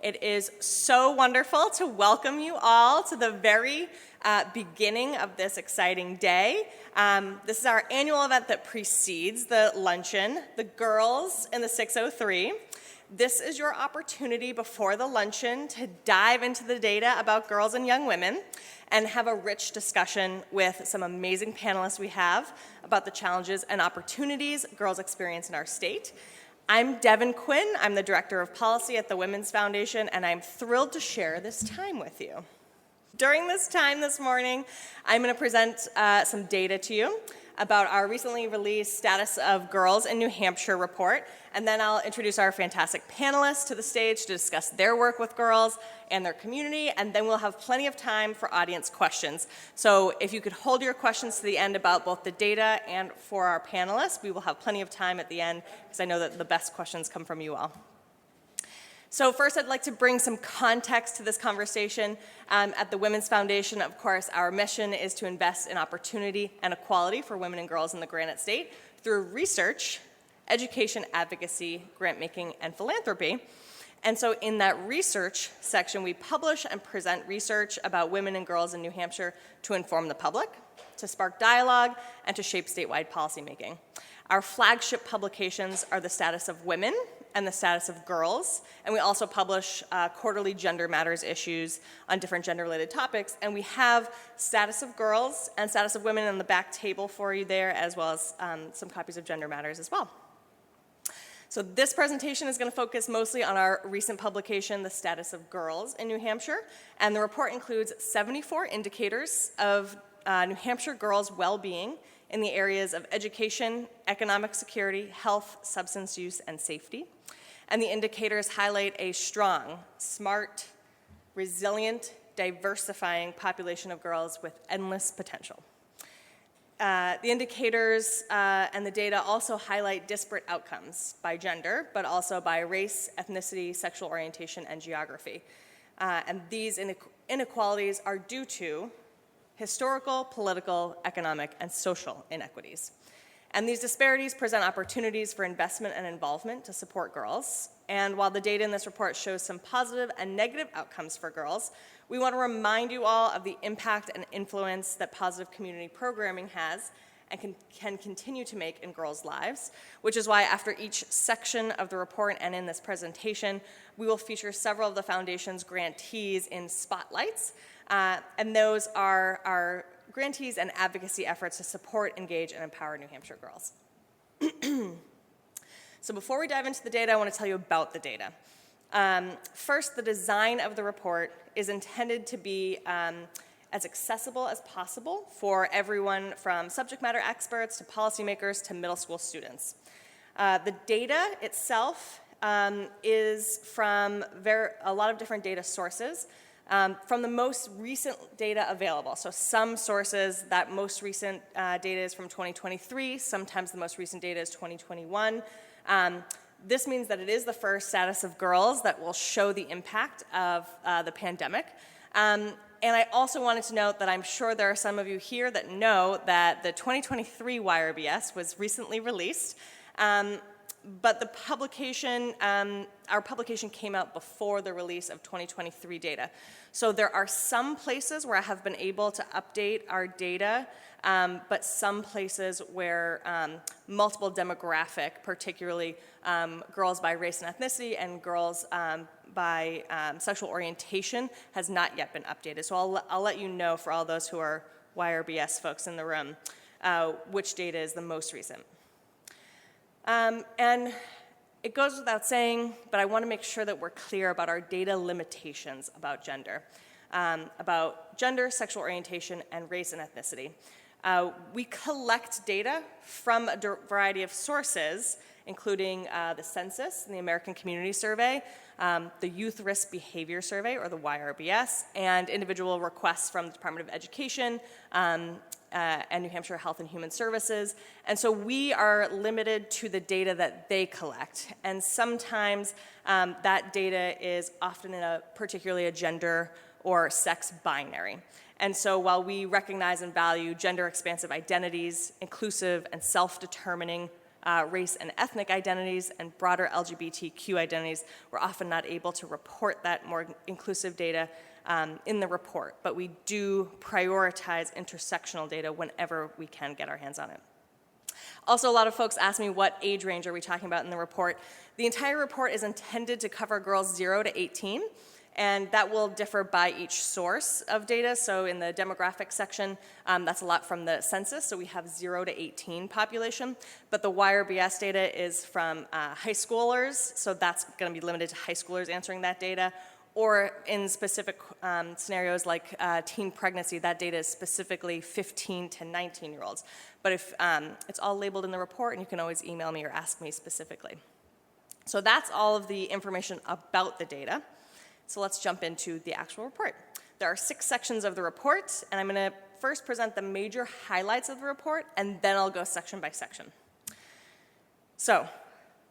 It is so wonderful to welcome you all to the very beginning of this exciting day. This is our annual event that precedes the luncheon, the girls in the 603. This is your opportunity before the luncheon to dive into the data about girls and young women and have a rich discussion with some amazing panelists we have about the challenges and opportunities girls experience in our state. I'm Devan Quinn. I'm the Director of Policy at the Women's Foundation, and I'm thrilled to share this time with you. During this time this morning, I'm going to present some data to you about our recently released Status of Girls in New Hampshire report, and then I'll introduce our fantastic panelists to the stage to discuss their work with girls and their community, and then we'll have plenty of time for audience questions. So if you could hold your questions to the end about both the data and for our panelists, we will have plenty of time at the end because I know that the best questions come from you all. So first, I'd like to bring some context to this conversation. At the Women's Foundation, of course, our mission is to invest in opportunity and equality for women and girls in the Granite State through research, education, advocacy, grant-making, and philanthropy. And so in that research section, we publish and present research about women and girls in New Hampshire to inform the public, to spark dialogue, and to shape statewide policymaking. Our flagship publications are the Status of Women and the Status of Girls, and we also publish quarterly gender matters issues on different gender-related topics, and we have Status of Girls and Status of Women on the back table for you there, as well as some copies of Gender Matters as well. So this presentation is going to focus mostly on our recent publication, the Status of Girls in New Hampshire, and the report includes 74 indicators of New Hampshire girls' well-being in the areas of education, economic security, health, substance use, and safety. And the indicators highlight a strong, smart, resilient, diversifying population of girls with endless potential. The indicators and the data also highlight disparate outcomes by gender, but also by race, ethnicity, sexual orientation, and geography. And these inequalities are due to historical, political, economic, and social inequities. And these disparities present opportunities for investment and involvement to support girls. And while the data in this report shows some positive and negative outcomes for girls, we want to remind you all of the impact and influence that positive community programming has and can continue to make in girls' lives, which is why after each section of the report and in this presentation, we will feature several of the Foundation's grantees in spotlights, and those are our grantees and advocacy efforts to support, engage, and empower New Hampshire girls. So before we dive into the data, I want to tell you about the data. First, the design of the report is intended to be as accessible as possible for everyone from subject matter experts to policymakers to middle school students. The data itself is from a lot of different data sources. From the most recent data available. So some sources, that most recent data is from 2023, sometimes the most recent data is 2021. This means that it is the first Status of Girls that will show the impact of the pandemic. And I also wanted to note that I'm sure there are some of you here that know that the 2023 YRBS was recently released. But the publication, our publication came out before the release of 2023 data. So there are some places where I have been able to update our data, but some places where multiple demographic, particularly girls by race and ethnicity and girls by sexual orientation, has not yet been updated. So I'll let you know for all those who are YRBS folks in the room, which data is the most recent. And it goes without saying, but I want to make sure that we're clear about our data limitations about gender, sexual orientation, and race and ethnicity. We collect data from a variety of sources, including the census and the American Community Survey, the Youth Risk Behavior Survey, or the YRBS, and individual requests from the Department of Education, and New Hampshire Health and Human Services. And so we are limited to the data that they collect. And sometimes that data is often in particularly a gender or sex binary. And so while we recognize and value gender expansive identities, inclusive and self-determining race and ethnic identities and broader LGBTQ identities, we're often not able to report that more inclusive data in the report, but we do prioritize intersectional data whenever we can get our hands on it. Also, a lot of folks ask me what age range are we talking about in the report. The entire report is intended to cover girls 0 to 18, and that will differ by each source of data. So in the demographic section, that's a lot from the census, so we have 0 to 18 population. But the YRBS data is from high schoolers, so that's going to be limited to high schoolers answering that data. Or in specific scenarios like teen pregnancy, that data is specifically 15 to 19-year-olds. But if it's all labeled in the report, and you can always email me or ask me specifically. So that's all of the information about the data. So let's jump into the actual report. There are 6 sections of the report, and I'm going to first present the major highlights of the report, and then I'll go section by section. So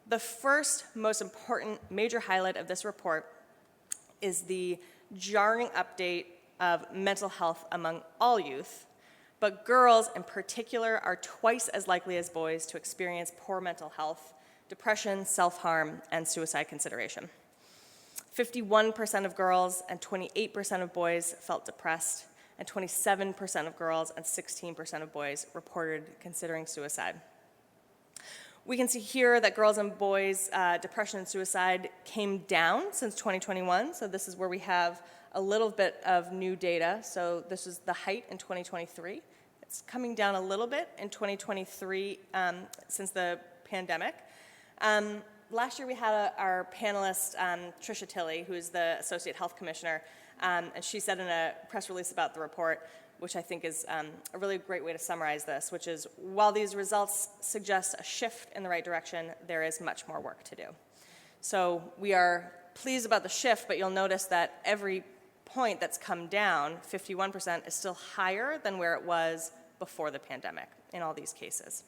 the first most important major highlight of this report is the jarring update of mental health among all youth, but girls in particular are twice as likely as boys to experience poor mental health, depression, self-harm, and suicide consideration. 51% of girls and 28% of boys felt depressed, and 27% of girls and 16% of boys reported considering suicide. We can see here that girls and boys' depression and suicide came down since 2021, so this is where we have a little bit of new data. So this is the height in 2023. It's coming down a little bit in 2023 since the pandemic. Last year we had our panelist, Tricia Tilley, who is the Associate Health Commissioner, and she said in a press release about the report, which I think is a really great way to summarize this, which is, while these results suggest a shift in the right direction, there is much more work to do. So we are pleased about the shift, but you'll notice that every point that's come down, 51%, is still higher than where it was before the pandemic in all these cases.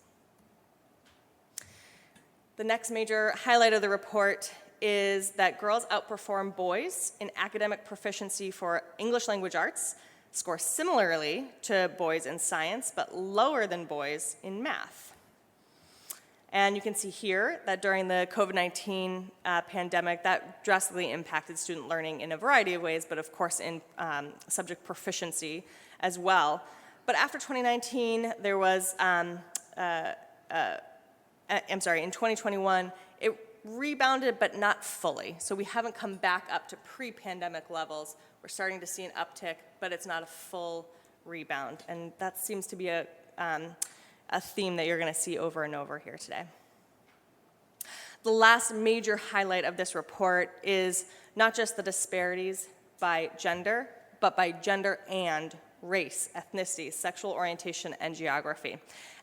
The next major highlight of the report is that girls outperform boys in academic proficiency for English language arts, score similarly to boys in science, but lower than boys in math. And you can see here that during the COVID-19 pandemic, that drastically impacted student learning in a variety of ways, but of course in subject proficiency as well. But after 2019, there was, in 2021, it rebounded, but not fully. So we haven't come back up to pre-pandemic levels. We're starting to see an uptick, but it's not a full rebound. And that seems to be a theme that you're going to see over and over here today. The last major highlight of this report is not just the disparities by gender, but by gender and race, ethnicity, sexual orientation, and geography.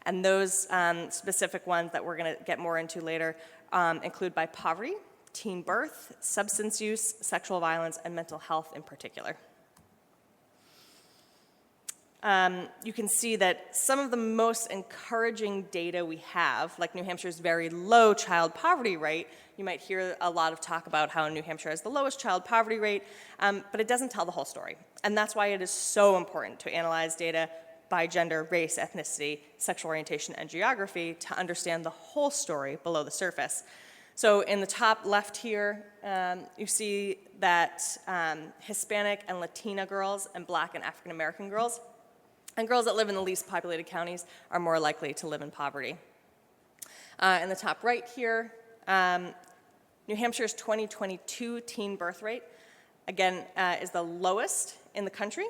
And those specific ones that we're going to get more into later include by poverty, teen birth, substance use, sexual violence, and mental health in particular. You can see that some of the most encouraging data we have, like New Hampshire's very low child poverty rate, you might hear a lot of talk about how New Hampshire has the lowest child poverty rate, but it doesn't tell the whole story. And that's why it is so important to analyze data by gender, race, ethnicity, sexual orientation, and geography to understand the whole story below the surface. So in the top left here, you see that Hispanic and Latina girls and Black and African American girls and girls that live in the least populated counties are more likely to live in poverty. In the top right here, New Hampshire's 2022 teen birth rate, again, is the lowest in the country,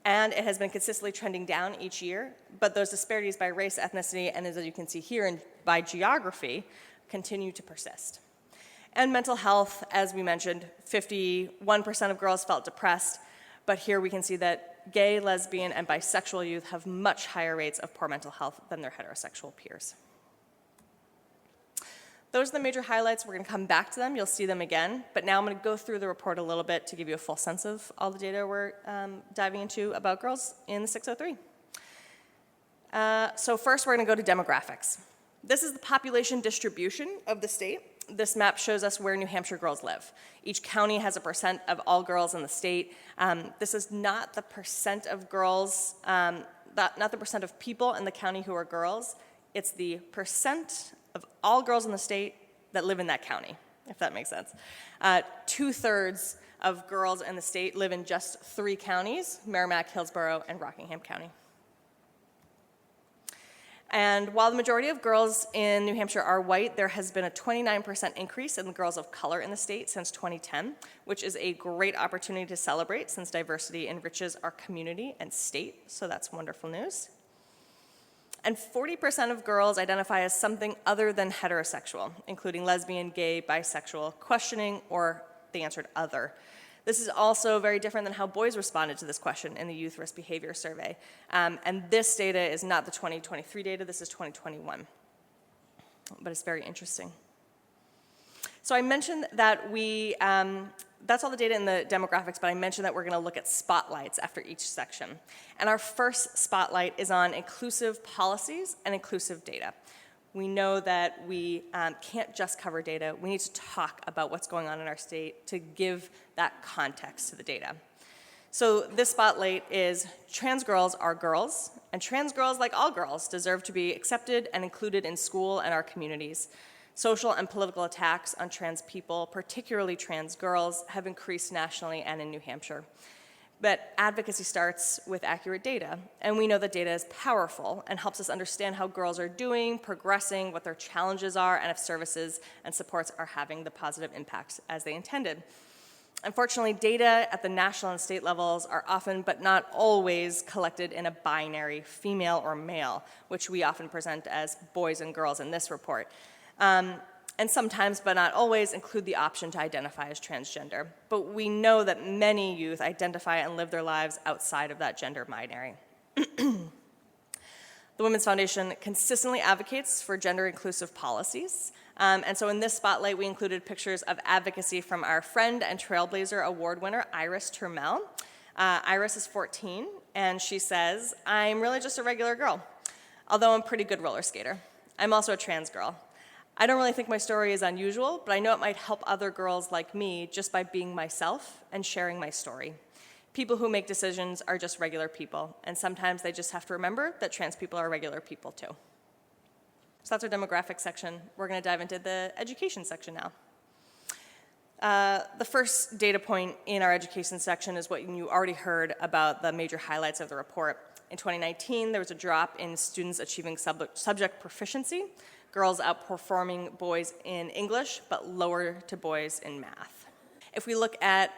and it has been consistently trending down each year, but those disparities by race, ethnicity, and as you can see here, and by geography, continue to persist. And mental health, as we mentioned, 51% of girls felt depressed, but here we can see that gay, lesbian, and bisexual youth have much higher rates of poor mental health than their heterosexual peers. Those are the major highlights. We're going to come back to them. You'll see them again. But now I'm going to go through the report a little bit to give you a full sense of all the data we're diving into about girls in the 603. So first, we're going to go to demographics. This is the population distribution of the state. This map shows us where New Hampshire girls live. Each county has a percent of all girls in the state. This is not the percent of girls, not the percent of people in the county who are girls. It's the percent of all girls in the state that live in that county, if that makes sense. 2/3 of girls in the state live in just 3 counties, Merrimack, Hillsborough, and Rockingham County. And while the majority of girls in New Hampshire are white, there has been a 29% increase in the girls of color in the state since 2010, which is a great opportunity to celebrate since diversity enriches our community and state, so that's wonderful news. And 40% of girls identify as something other than heterosexual, including lesbian, gay, bisexual, questioning, or they answered other. This is also very different than how boys responded to this question in the Youth Risk Behavior Survey. And this data is not the 2023 data, this is 2021. But it's very interesting. So I mentioned that that's all the data in the demographics, but I mentioned that we're going to look at spotlights after each section. And our first spotlight is on inclusive policies and inclusive data. We know that we can't just cover data. We need to talk about what's going on in our state to give that context to the data. So this spotlight is trans girls are girls, and trans girls, like all girls, deserve to be accepted and included in school and our communities. Social and political attacks on trans people, particularly trans girls, have increased nationally and in New Hampshire. But advocacy starts with accurate data, and we know that data is powerful and helps us understand how girls are doing, progressing, what their challenges are, and if services and supports are having the positive impacts as they intended. Unfortunately, data at the national and state levels are often, but not always, collected in a binary, female or male, which we often present as boys and girls in this report. And sometimes, but not always, include the option to identify as transgender. But we know that many youth identify and live their lives outside of that gender binary. The Women's Foundation consistently advocates for gender-inclusive policies. And so in this spotlight, we included pictures of advocacy from our friend and Trailblazer Award winner, Iris Turmel. Iris is 14, and she says, "I'm really just a regular girl, although I'm a pretty good roller skater. I'm also a trans girl. I don't really think my story is unusual, but I know it might help other girls like me just by being myself and sharing my story. People who make decisions are just regular people, and sometimes they just have to remember that trans people are regular people too." So that's our demographics section. We're going to dive into the education section now. The first data point in our education section is what you already heard about the major highlights of the report. In 2019, there was a drop in students achieving subject proficiency, girls outperforming boys in English, but lower to boys in math. If we look at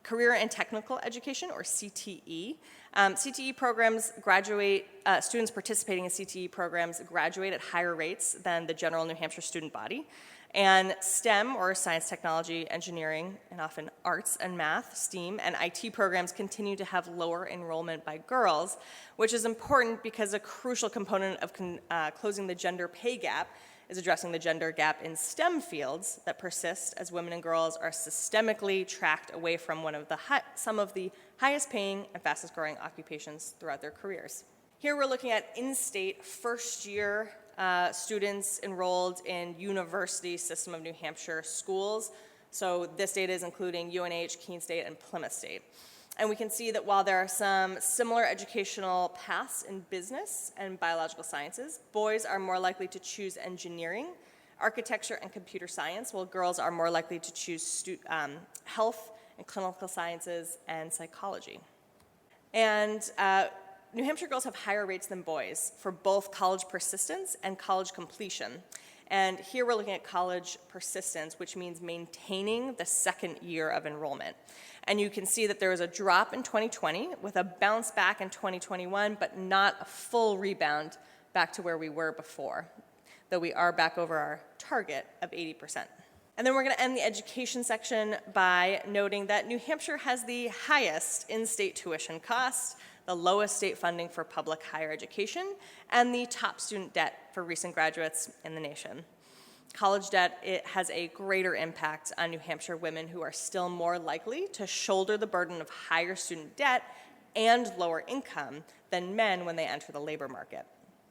career and technical education, or CTE, CTE programs graduate, students participating in CTE programs graduate at higher rates than the general New Hampshire student body. And STEM, or science, technology, engineering, and often arts and math, STEAM, and IT programs continue to have lower enrollment by girls, which is important because a crucial component of closing the gender pay gap is addressing the gender gap in STEM fields that persist as women and girls are systemically tracked away from some of the highest paying and fastest growing occupations throughout their careers. Here we're looking at in-state first-year students enrolled in University System of New Hampshire schools. So this data is including UNH, Keene State, and Plymouth State. And we can see that while there are some similar educational paths in business and biological sciences, boys are more likely to choose engineering, architecture, and computer science, while girls are more likely to choose health and clinical sciences and psychology. And New Hampshire girls have higher rates than boys for both college persistence and college completion. And here we're looking at college persistence, which means maintaining the second year of enrollment. And you can see that there was a drop in 2020 with a bounce back in 2021, but not a full rebound back to where we were before, though we are back over our target of 80%. And then we're going to end the education section by noting that New Hampshire has the highest in-state tuition cost, the lowest state funding for public higher education, and the top student debt for recent graduates in the nation. College debt, it has a greater impact on New Hampshire women who are still more likely to shoulder the burden of higher student debt and lower income than men when they enter the labor market.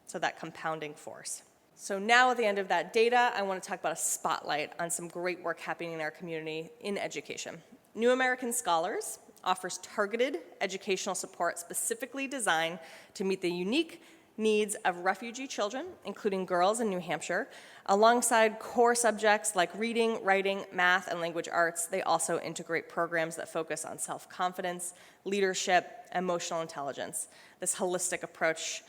So that compounding force. So now at the end of that data, I want to talk about a spotlight on some great work happening in our community in education. New American Scholars offers targeted educational support specifically designed to meet the unique needs of refugee children, including girls in New Hampshire. Alongside core subjects like reading, writing, math, and language arts, they also integrate programs that focus on self-confidence, leadership, emotional intelligence. This holistic approach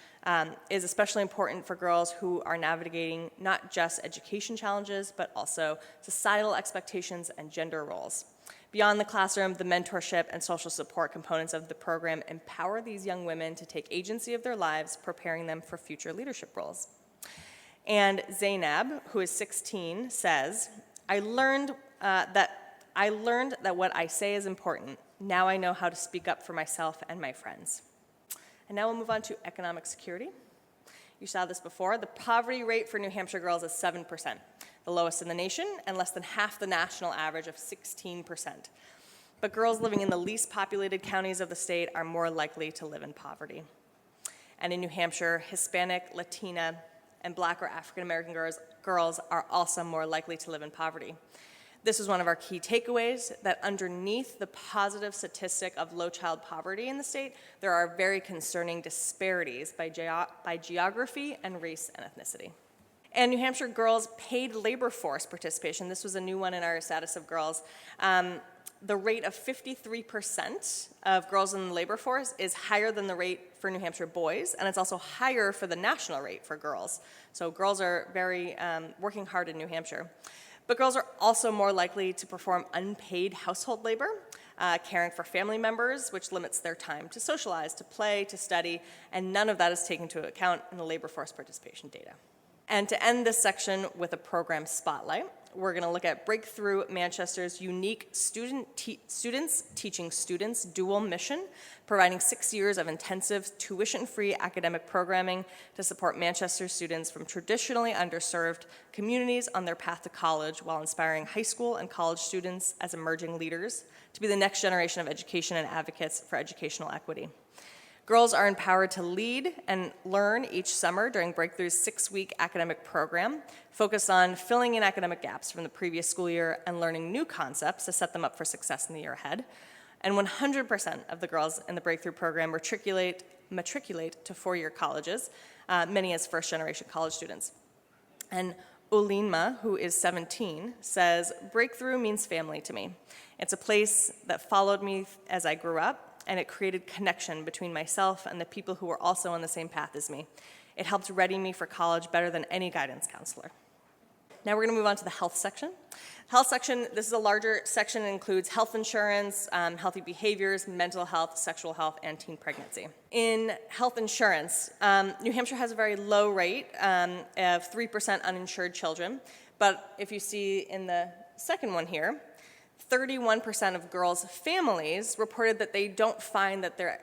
is especially important for girls who are navigating not just education challenges, but also societal expectations and gender roles. Beyond the classroom, the mentorship and social support components of the program empower these young women to take agency of their lives, preparing them for future leadership roles. And Zainab, who is 16, says, I learned that what I say is important. Now I know how to speak up for myself and my friends. And now we'll move on to economic security. You saw this before. The poverty rate for New Hampshire girls is 7%, the lowest in the nation, and less than half the national average of 16%. But girls living in the least populated counties of the state are more likely to live in poverty. And in New Hampshire, Hispanic, Latina, and Black or African American girls are also more likely to live in poverty. This is one of our key takeaways, that underneath the positive statistic of low child poverty in the state, there are very concerning disparities by geography and race and ethnicity. And New Hampshire girls' paid labor force participation, this was a new one in our status of girls, the rate of 53% of girls in the labor force is higher than the rate for New Hampshire boys, and it's also higher for the national rate for girls. So girls are very working hard in New Hampshire. But girls are also more likely to perform unpaid household labor, caring for family members, which limits their time to socialize, to play, to study, and none of that is taken into account in the labor force participation data. And to end this section with a program spotlight, we're going to look at Breakthrough Manchester's unique students teaching students dual mission, providing 6 years of intensive tuition-free academic programming to support Manchester students from traditionally underserved communities on their path to college, while inspiring high school and college students as emerging leaders to be the next generation of education and advocates for educational equity. Girls are empowered to lead and learn each summer during Breakthrough's 6-week academic program, focused on filling in academic gaps from the previous school year and learning new concepts to set them up for success in the year ahead. And 100% of the girls in the Breakthrough program matriculate to four-year colleges, many as first-generation college students. And Olinma, who is 17, says, Breakthrough means family to me. It's a place that followed me as I grew up, and it created connection between myself and the people who were also on the same path as me. It helped ready me for college better than any guidance counselor. Now we're going to move on to the health section. Health section, this is a larger section. It includes health insurance, healthy behaviors, mental health, sexual health, and teen pregnancy. In health insurance, New Hampshire has a very low rate of 3% uninsured children, but if you see in the second one here, 31% of girls' families reported that they don't find that their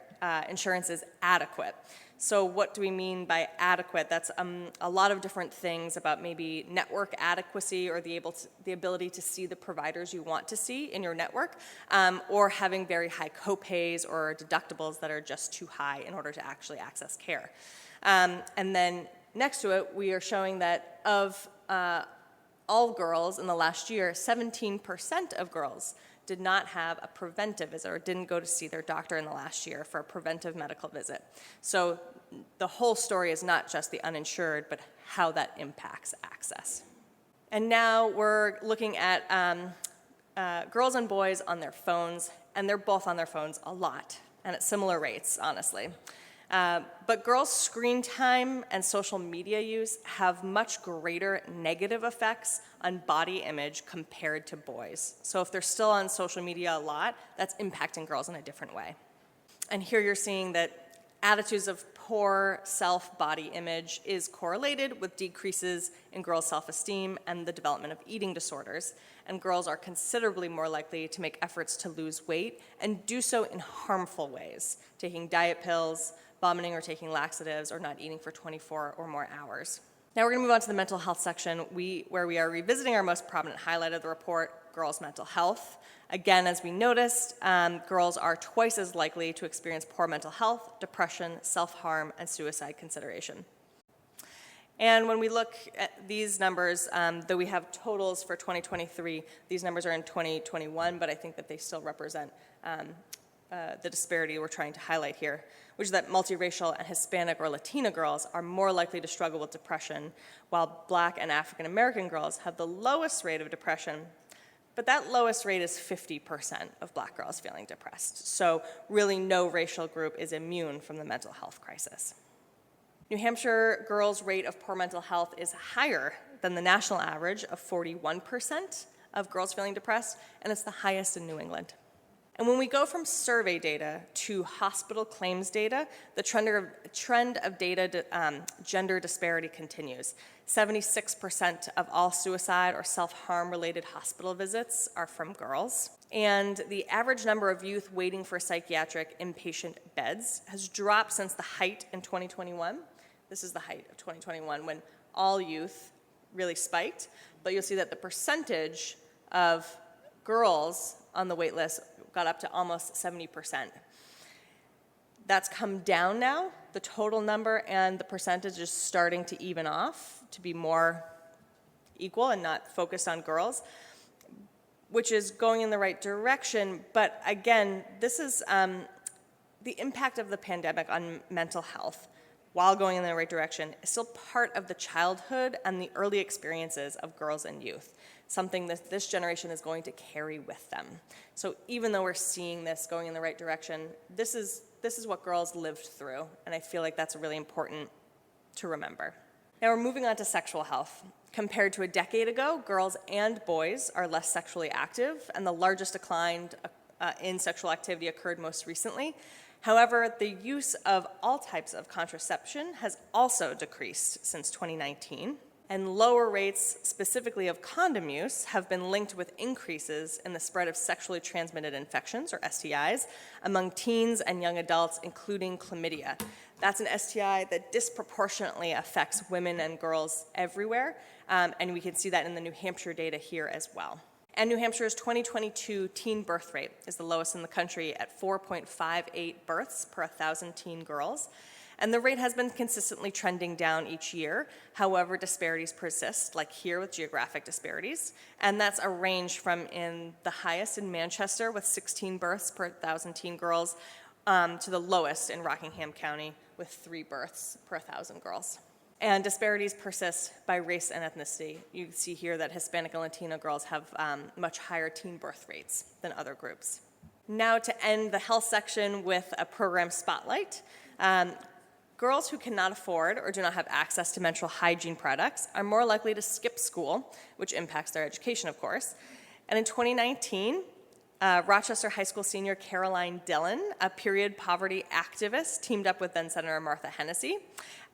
insurance is adequate. So what do we mean by adequate? That's a lot of different things about maybe network adequacy or the ability to see the providers you want to see in your network, or having very high copays or deductibles that are just too high in order to actually access care. And then next to it, we are showing that of all girls in the last year, 17% of girls did not have a preventive visit or didn't go to see their doctor in the last year for a preventive medical visit. So the whole story is not just the uninsured, but how that impacts access. And now we're looking at girls and boys on their phones, and they're both on their phones a lot, and at similar rates, honestly. But girls' screen time and social media use have much greater negative effects on body image compared to boys. So if they're still on social media a lot, that's impacting girls in a different way. And here you're seeing that attitudes of poor self-body image is correlated with decreases in girls' self-esteem and the development of eating disorders. And girls are considerably more likely to make efforts to lose weight and do so in harmful ways, taking diet pills, vomiting or taking laxatives, or not eating for 24 or more hours. Now we're going to move on to the mental health section, where we are revisiting our most prominent highlight of the report, girls' mental health. Again, as we noticed, girls are twice as likely to experience poor mental health, depression, self-harm, and suicide consideration. And when we look at these numbers, though we have totals for 2023, these numbers are in 2021, but I think that they still represent the disparity we're trying to highlight here, which is that multiracial and Hispanic or Latina girls are more likely to struggle with depression, while Black and African American girls have the lowest rate of depression, but that lowest rate is 50% of Black girls feeling depressed. So really no racial group is immune from the mental health crisis. New Hampshire girls' rate of poor mental health is higher than the national average of 41% of girls feeling depressed, and it's the highest in New England. And when we go from survey data to hospital claims data, the trend of data gender disparity continues. 76% of all suicide or self-harm related hospital visits are from girls. And the average number of youth waiting for psychiatric inpatient beds has dropped since the height in 2021. This is the height of 2021 when all youth really spiked. But you'll see that the percentage of girls on the wait list got up to almost 70%. That's come down now, the total number, and the percentage is starting to even off to be more equal and not focused on girls, which is going in the right direction. But again, this is the impact of the pandemic on mental health, while going in the right direction, is still part of the childhood and the early experiences of girls and youth, something that this generation is going to carry with them. So even though we're seeing this going in the right direction, this is what girls lived through, and I feel like that's really important to remember. Now we're moving on to sexual health. Compared to a decade ago, girls and boys are less sexually active, and the largest decline in sexual activity occurred most recently. However, the use of all types of contraception has also decreased since 2019, and lower rates, specifically of condom use, have been linked with increases in the spread of sexually transmitted infections, or STIs, among teens and young adults, including chlamydia. That's an STI that disproportionately affects women and girls everywhere, and we can see that in the New Hampshire data here as well. And New Hampshire's 2022 teen birth rate is the lowest in the country at 4.58 births per 1,000 teen girls. And the rate has been consistently trending down each year. However, disparities persist, like here with geographic disparities. And that's a range from in the highest in Manchester with 16 births per 1,000 teen girls to the lowest in Rockingham County with 3 births per 1,000 girls. And disparities persist by race and ethnicity. You see here that Hispanic and Latino girls have much higher teen birth rates than other groups. Now to end the health section with a program spotlight. Girls who cannot afford or do not have access to menstrual hygiene products are more likely to skip school, which impacts their education, of course. And in 2019, Rochester High School senior Caroline Dillon, a period poverty activist, teamed up with then Senator Martha Hennessy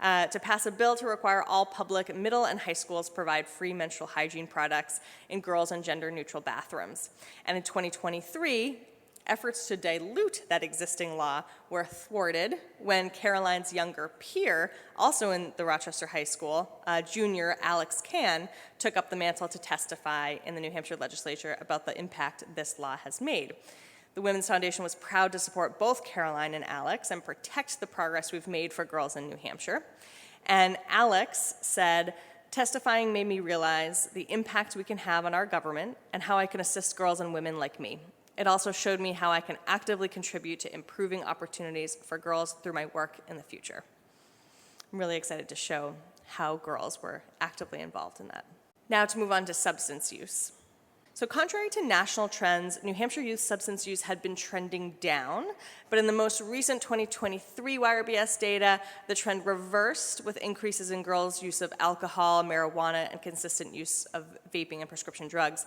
to pass a bill to require all public middle and high schools provide free menstrual hygiene products in girls' and gender-neutral bathrooms. And in 2023, efforts to dilute that existing law were thwarted when Caroline's younger peer, also in the Rochester High School, junior Alex Can, took up the mantle to testify in the New Hampshire legislature about the impact this law has made. The Women's Foundation was proud to support both Caroline and Alex and protect the progress we've made for girls in New Hampshire. And Alex said, "Testifying made me realize the impact we can have on our government and how I can assist girls and women like me. It also showed me how I can actively contribute to improving opportunities for girls through my work in the future." I'm really excited to show how girls were actively involved in that. Now to move on to substance use. So contrary to national trends, New Hampshire youth substance use had been trending down, but in the most recent 2023 YRBS data, the trend reversed with increases in girls' use of alcohol, marijuana, and consistent use of vaping and prescription drugs.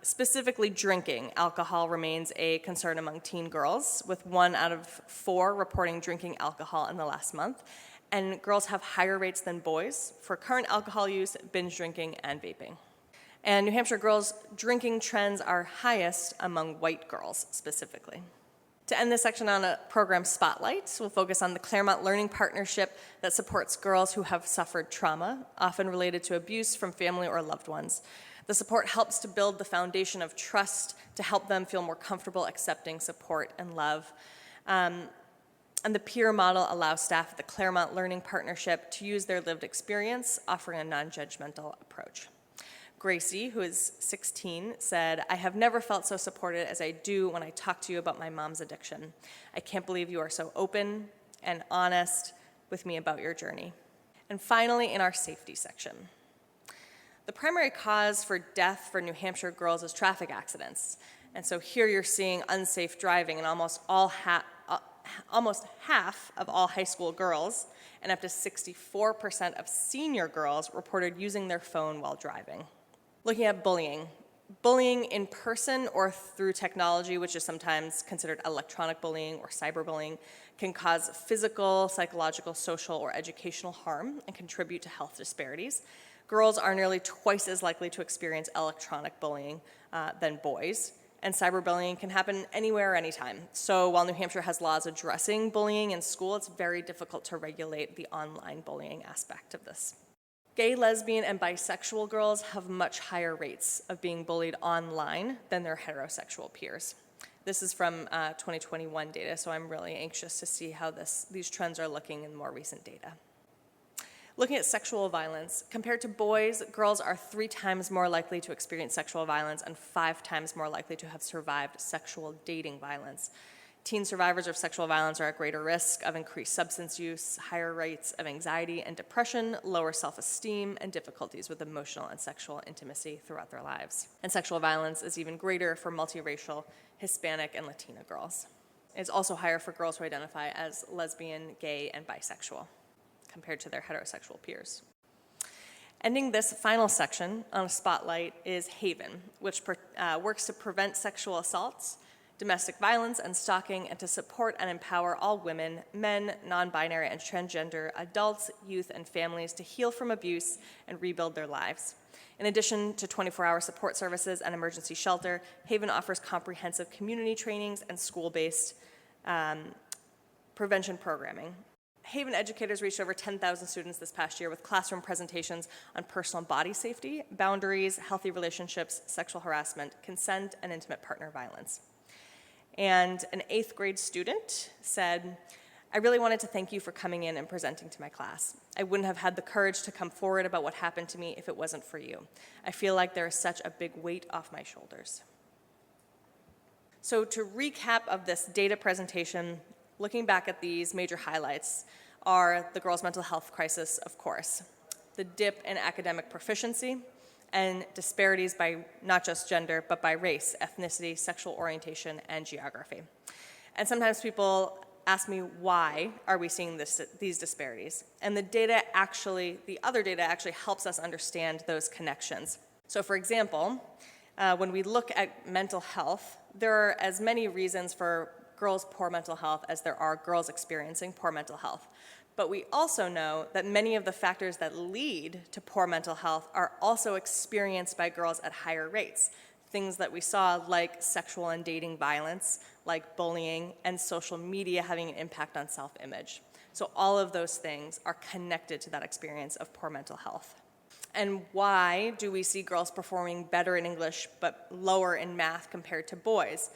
Specifically drinking, alcohol remains a concern among teen girls, with 1 out of 4 reporting drinking alcohol in the last month. And girls have higher rates than boys for current alcohol use, binge drinking, and vaping. And New Hampshire girls' drinking trends are highest among white girls specifically. To end this section on a program spotlight, we'll focus on the Claremont Learning Partnership that supports girls who have suffered trauma, often related to abuse from family or loved ones. The support helps to build the foundation of trust to help them feel more comfortable accepting support and love. And the peer model allows staff at the Claremont Learning Partnership to use their lived experience, offering a non-judgmental approach. Gracie, who is 16, said, "I have never felt so supported as I do when I talk to you about my mom's addiction. I can't believe you are so open and honest with me about your journey." And finally, in our safety section, the primary cause for death for New Hampshire girls is traffic accidents. And so here you're seeing unsafe driving in almost half of all high school girls, and up to 64% of senior girls reported using their phone while driving. Looking at bullying. Bullying in person or through technology, which is sometimes considered electronic bullying or cyberbullying, can cause physical, psychological, social, or educational harm and contribute to health disparities. Girls are nearly twice as likely to experience electronic bullying than boys, and cyberbullying can happen anywhere, anytime. So while New Hampshire has laws addressing bullying in school, it's very difficult to regulate the online bullying aspect of this. Gay, lesbian, and bisexual girls have much higher rates of being bullied online than their heterosexual peers. This is from 2021 data, so I'm really anxious to see how these trends are looking in more recent data. Looking at sexual violence, compared to boys, girls are 3 times more likely to experience sexual violence and 5 times more likely to have survived sexual dating violence. Teen survivors of sexual violence are at greater risk of increased substance use, higher rates of anxiety and depression, lower self-esteem, and difficulties with emotional and sexual intimacy throughout their lives. And sexual violence is even greater for multiracial, Hispanic, and Latina girls. It's also higher for girls who identify as lesbian, gay, and bisexual compared to their heterosexual peers. Ending this final section on a spotlight is Haven, which works to prevent sexual assaults, domestic violence, and stalking, and to support and empower all women, men, non-binary, and transgender adults, youth, and families to heal from abuse and rebuild their lives. In addition to 24-hour support services and emergency shelter, Haven offers comprehensive community trainings and school-based prevention programming. Haven educators reached over 10,000 students this past year with classroom presentations on personal body safety, boundaries, healthy relationships, sexual harassment, consent, and intimate partner violence. And an 8th grade student said, "I really wanted to thank you for coming in and presenting to my class. I wouldn't have had the courage to come forward about what happened to me if it wasn't for you. I feel like there is such a big weight off my shoulders." So to recap of this data presentation, looking back at these major highlights are the girls' mental health crisis, of course, the dip in academic proficiency, and disparities by not just gender, but by race, ethnicity, sexual orientation, and geography. And sometimes people ask me, why are we seeing these disparities? And the other data actually helps us understand those connections. So for example, when we look at mental health, there are as many reasons for girls' poor mental health as there are girls experiencing poor mental health. But we also know that many of the factors that lead to poor mental health are also experienced by girls at higher rates. Things that we saw like sexual and dating violence, like bullying, and social media having an impact on self-image. So all of those things are connected to that experience of poor mental health. And why do we see girls performing better in English but lower in math compared to boys?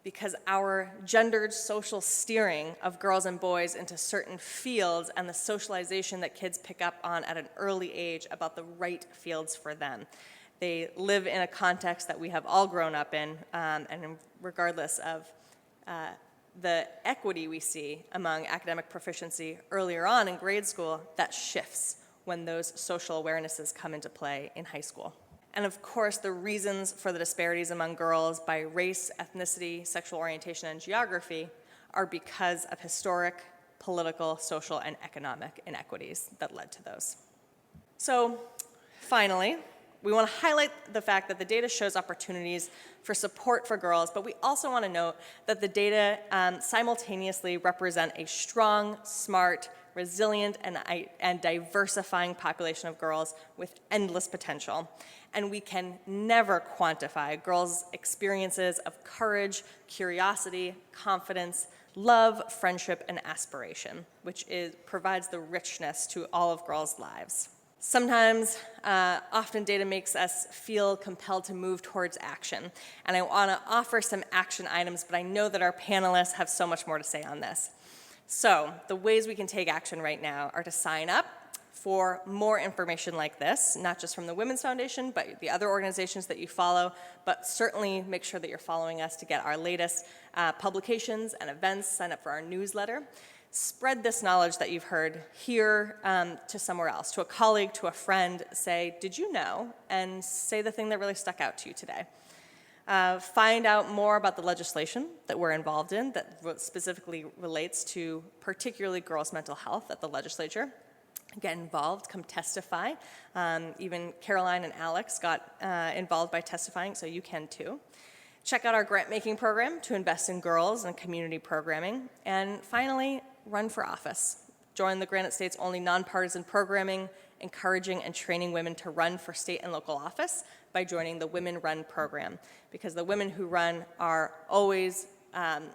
Because our gendered social steering of girls and boys into certain fields and the socialization that kids pick up on at an early age about the right fields for them. They live in a context that we have all grown up in, and regardless of the equity we see among academic proficiency earlier on in grade school, that shifts when those social awarenesses come into play in high school. And of course, the reasons for the disparities among girls by race, ethnicity, sexual orientation, and geography are because of historic, political, social, and economic inequities that led to those. So finally, we want to highlight the fact that the data shows opportunities for support for girls, but we also want to note that the data simultaneously represent a strong, smart, resilient, and diversifying population of girls with endless potential. And we can never quantify girls' experiences of courage, curiosity, confidence, love, friendship, and aspiration, which provides the richness to all of girls' lives. Sometimes, often data makes us feel compelled to move towards action. And I want to offer some action items, but I know that our panelists have so much more to say on this. So the ways we can take action right now are to sign up for more information like this, not just from the Women's Foundation, but the other organizations that you follow, but certainly make sure that you're following us to get our latest publications and events, sign up for our newsletter. Spread this knowledge that you've heard here to somewhere else, to a colleague, to a friend. Say, did you know? And say the thing that really stuck out to you today. Find out more about the legislation that we're involved in that specifically relates to particularly girls' mental health at the legislature. Get involved, come testify. Even Caroline and Alex got involved by testifying, so you can too. Check out our grant-making program to invest in girls and community programming. And finally, run for office. Join the Granite State's only nonpartisan programming, encouraging and training women to run for state and local office by joining the Women Run program, because the women who run are always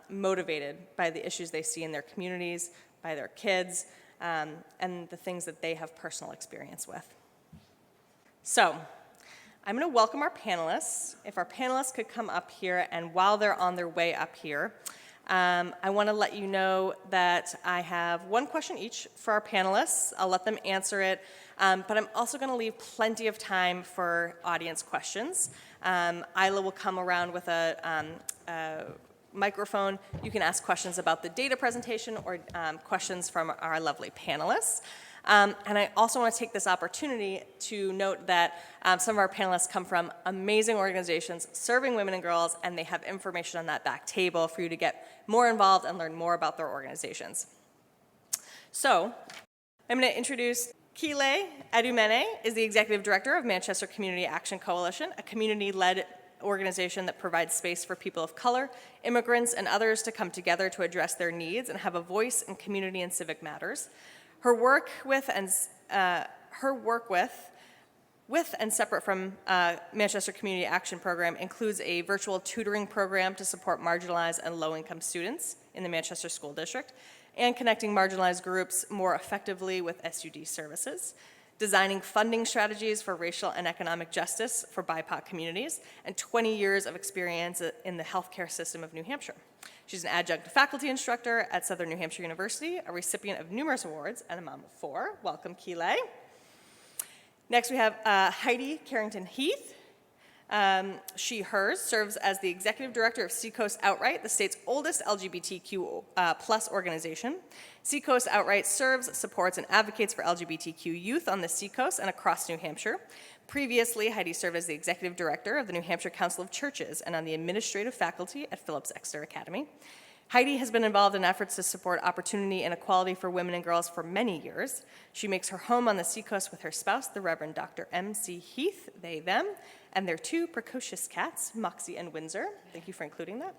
motivated by the issues they see in their communities, by their kids, and the things that they have personal experience with. So, I'm going to welcome our panelists. If our panelists could come up here, and while they're on their way up here, I want to let you know that I have one question each for our panelists. I'll let them answer it, but I'm also going to leave plenty of time for audience questions. Isla will come around with a microphone. You can ask questions about the data presentation or questions from our lovely panelists. And I also want to take this opportunity to note that some of our panelists come from amazing organizations serving women and girls, and they have information on that back table for you to get more involved and learn more about their organizations. So, I'm going to introduce Kile. Adumene is the Executive Director of Manchester Community Action Coalition, a community-led organization that provides space for people of color, immigrants, and others to come together to address their needs and have a voice in community and civic matters. Her work with and separate from Manchester Community Action Program includes a virtual tutoring program to support marginalized and low-income students in the Manchester School District, and connecting marginalized groups more effectively with SUD services, designing funding strategies for racial and economic justice for BIPOC communities, and 20 years of experience in the healthcare system of New Hampshire. She's an adjunct faculty instructor at Southern New Hampshire University, a recipient of numerous awards, and a mom of 4. Welcome, Kile. Next, we have Heidi Carrington Heath. Hers serves as the executive director of Seacoast Outright, the state's oldest LGBTQ plus organization. Seacoast Outright serves, supports, and advocates for LGBTQ youth on the Seacoast and across New Hampshire. Previously, Heidi served as the executive director of the New Hampshire Council of Churches and on the administrative faculty at Phillips Exeter Academy. Heidi has been involved in efforts to support opportunity and equality for women and girls for many years. She makes her home on the Seacoast with her spouse, the Reverend Dr. M.C. Heath, they, them, and their 2 precocious cats, Moxie and Windsor. Thank you for including that.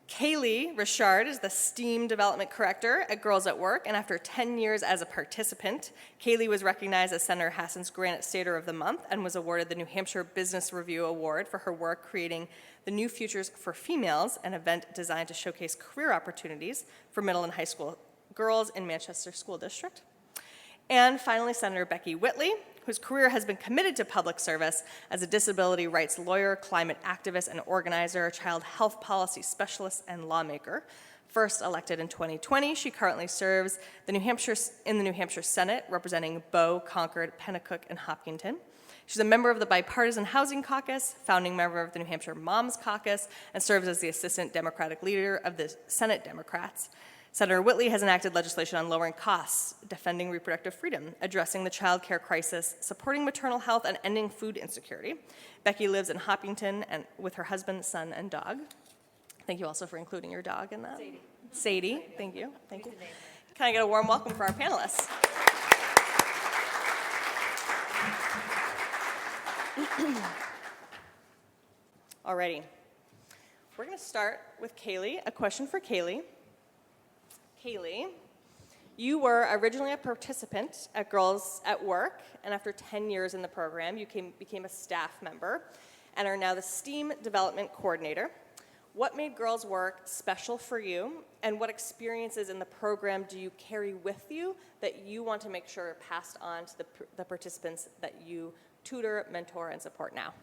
Kaylee Richard is the STEAM Development Corrector at Girls at Work, and after 10 years as a participant, Kaylee was recognized as Senator Hassan's Granite Stater of the Month and was awarded the New Hampshire Business Review Award for her work creating the New Futures for Females, an event designed to showcase career opportunities for middle and high school girls in Manchester School District. And finally, Senator Becky Whitley, whose career has been committed to public service as a disability rights lawyer, climate activist, and organizer, child health policy specialist, and lawmaker. First elected in 2020, she currently serves in the New Hampshire Senate, representing Bow, Concord, Pennacook, and Hopkinton. She's a member of the Bipartisan Housing Caucus, founding member of the New Hampshire Moms Caucus, and serves as the Assistant Democratic Leader of the Senate Democrats. Senator Whitley has enacted legislation on lowering costs, defending reproductive freedom, addressing the child care crisis, supporting maternal health, and ending food insecurity. Becky lives in Hopkinton and with her husband, son, and dog. Thank you also for including your dog in that. Sadie. Sadie, thank you. Thank you. Can I get a warm welcome for our panelists? Alrighty. We're going to start with Kaylee. A question for Kaylee. Kaylee, you were originally a participant at Girls at Work, and after 10 years in the program, you became a staff member and are now the STEAM Development Coordinator. What made Girls Work special for you, and what experiences in the program do you carry with you that you want to make sure are passed on to the participants that you tutor, mentor, and support now?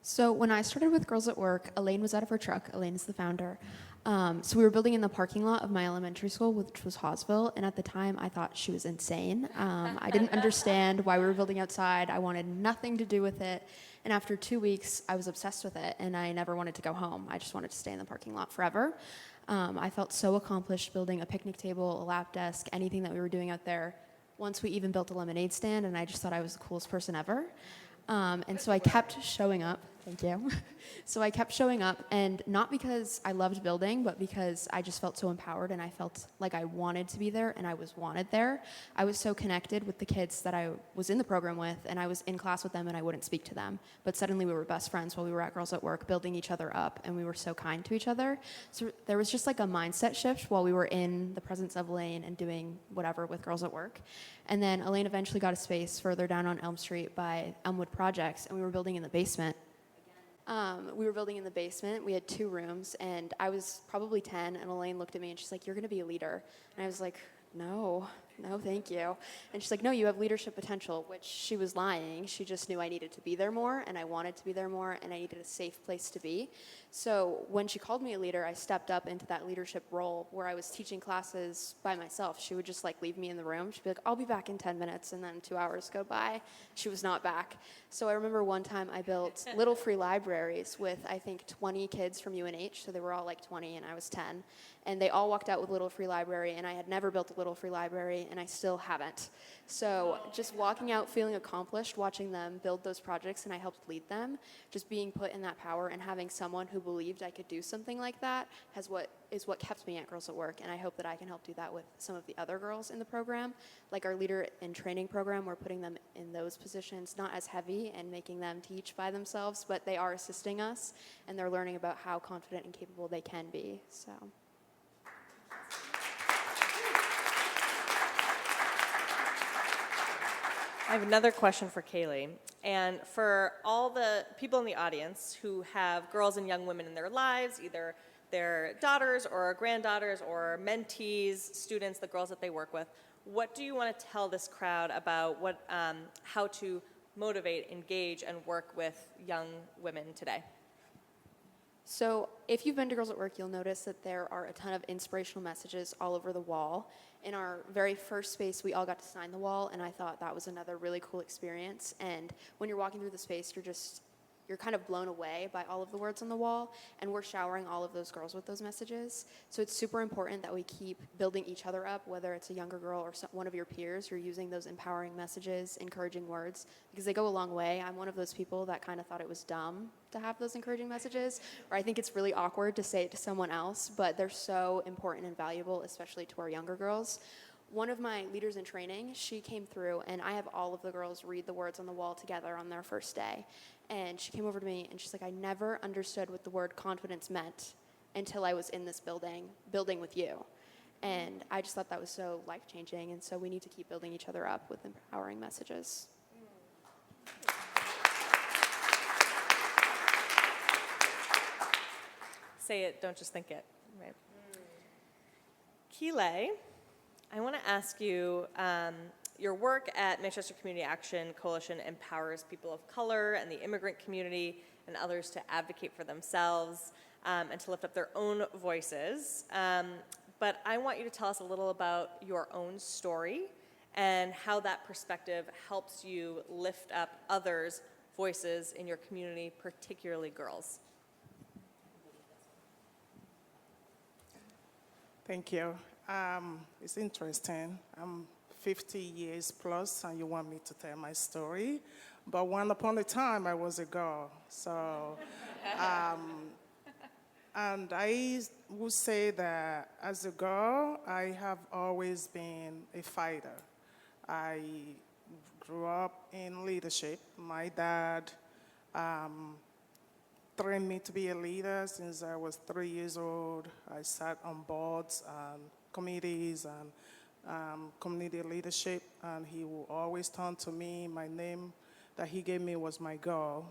So when I started with Girls at Work, Elaine was out of her truck. Elaine is the founder. So we were building in the parking lot of my elementary school, which was Hawesville, and at the time I thought she was insane. I didn't understand why we were building outside. I wanted nothing to do with it. And after 2 weeks, I was obsessed with it, and I never wanted to go home. I just wanted to stay in the parking lot forever. I felt so accomplished building a picnic table, a lap desk, anything that we were doing out there. Once we even built a lemonade stand, and I just thought I was the coolest person ever. And so I kept showing up. Thank you. So I kept showing up, and not because I loved building, but because I just felt so empowered, and I felt like I wanted to be there, and I was wanted there. I was so connected with the kids that I was in the program with, and I was in class with them, and I wouldn't speak to them. But suddenly we were best friends while we were at Girls at Work, building each other up, and we were so kind to each other. So there was just like a mindset shift while we were in the presence of Elaine and doing whatever with Girls at Work. And then Elaine eventually got a space further down on Elm Street by Elmwood Projects, and we were building in the basement. We had 2 rooms, and I was probably 10, and Elaine looked at me, and she's like, "You're going to be a leader." And I was like, no, thank you. And she's like, "No, you have leadership potential," which she was lying. She just knew I needed to be there more, and I wanted to be there more, and I needed a safe place to be. So when she called me a leader, I stepped up into that leadership role where I was teaching classes by myself. She would just like leave me in the room. She'd be like, "I'll be back in 10 minutes," and then 2 hours go by. She was not back. So I remember one time I built little free libraries with, I think, 20 kids from UNH. So they were all like 20, and I was 10. And they all walked out with Little Free Library, and I had never built a Little Free Library, and I still haven't. So just walking out feeling accomplished, watching them build those projects, and I helped lead them, just being put in that power and having someone who believed I could do something like that is what kept me at Girls at Work, and I hope that I can help do that with some of the other girls in the program. Like our leader in training program, we're putting them in those positions, not as heavy and making them teach by themselves, but they are assisting us, and they're learning about how confident and capable they can be, so. I have another question for Kaylee. And for all the people in the audience who have girls and young women in their lives, either their daughters or granddaughters or mentees, students, the girls that they work with, what do you want to tell this crowd about how to motivate, engage, and work with young women today? So if you've been to Girls at Work, you'll notice that there are a ton of inspirational messages all over the wall. In our very first space, we all got to sign the wall, and I thought that was another really cool experience. And when you're walking through the space, you're kind of blown away by all of the words on the wall, and we're showering all of those girls with those messages. So it's super important that we keep building each other up, whether it's a younger girl or one of your peers. You're using those empowering messages, encouraging words, because they go a long way. I'm one of those people that kind of thought it was dumb to have those encouraging messages, or I think it's really awkward to say it to someone else, but they're so important and valuable, especially to our younger girls. One of my leaders in training, she came through, and I have all of the girls read the words on the wall together on their first day. And she came over to me, and she's like, "I never understood what the word confidence meant until I was in this building with you." And I just thought that was so life-changing, and so we need to keep building each other up with empowering messages. Say it, don't just think it. Right. Kile, I want to ask you, your work at Manchester Community Action Coalition empowers people of color and the immigrant community and others to advocate for themselves and to lift up their own voices. But I want you to tell us a little about your own story and how that perspective helps you lift up others' voices in your community, particularly girls. Thank you. It's interesting. I'm 50 years plus, and you want me to tell my story. But once upon a time, I was a girl. So, and I would say that as a girl, I have always been a fighter. I grew up in leadership. My dad trained me to be a leader since I was 3 years old. I sat on boards and committees and community leadership, and he will always turn to me. My name that he gave me was my girl.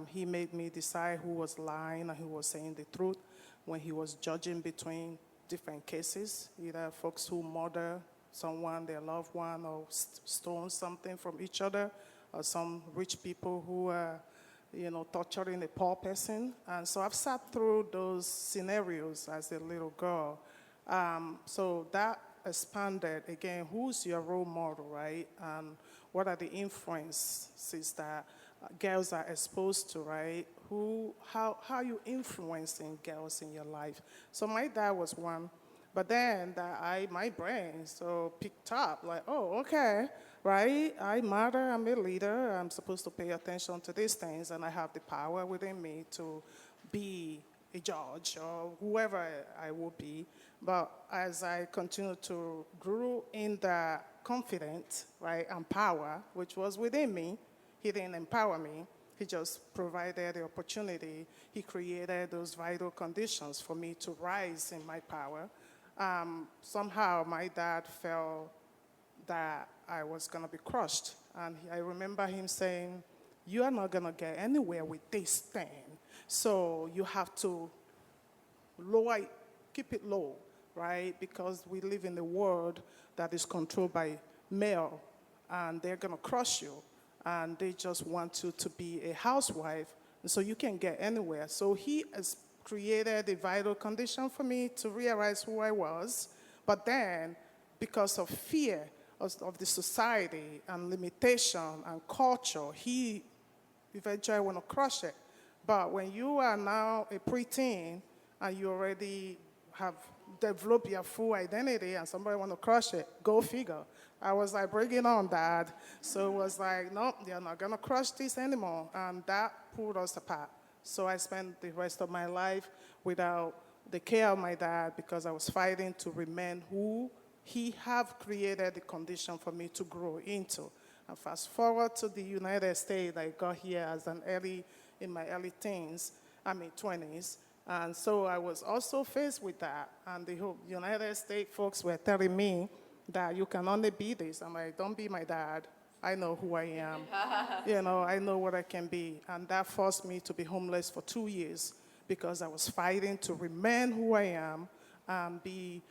He made me decide who was lying and who was saying the truth when he was judging between different cases, either folks who murder someone, their loved one, or stole something from each other, or some rich people who are torturing a poor person. And so I've sat through those scenarios as a little girl. So that expanded, again, who's your role model, right? And what are the influences that girls are exposed to, right? How are you influencing girls in your life? So my dad was one, but then my brain so picked up, like, oh, okay, right? I'm a leader, I'm supposed to pay attention to these things, and I have the power within me to be a judge or whoever I will be. But as I continue to grow in the confidence, right, and power, which was within me, he didn't empower me. He just provided the opportunity. He created those vital conditions for me to rise in my power. Somehow my dad felt that I was going to be crushed. And I remember him saying, you are not going to get anywhere with this thing. So you have to keep it low, right? Because we live in a world that is controlled by male, and they're going to crush you. And they just want you to be a housewife, and so you can't get anywhere. So he has created a vital condition for me to realize who I was. But then, because of fear of the society and limitation and culture, he eventually want to crush it. But when you are now a preteen and you already have developed your full identity and somebody want to crush it, go figure. I was like, bring it on, Dad. So it was like, no, you're not going to crush this anymore. And that pulled us apart. So I spent the rest of my life without the care of my dad because I was fighting to remain who he have created the condition for me to grow into. And fast forward to the United States, I got here as in my early 20s. And so I was also faced with that. And the whole United States folks were telling me that you can only be this. I'm like, don't be my dad. I know who I am. I know what I can be. And that forced me to be homeless for 2 years because I was fighting to remain who I am and be,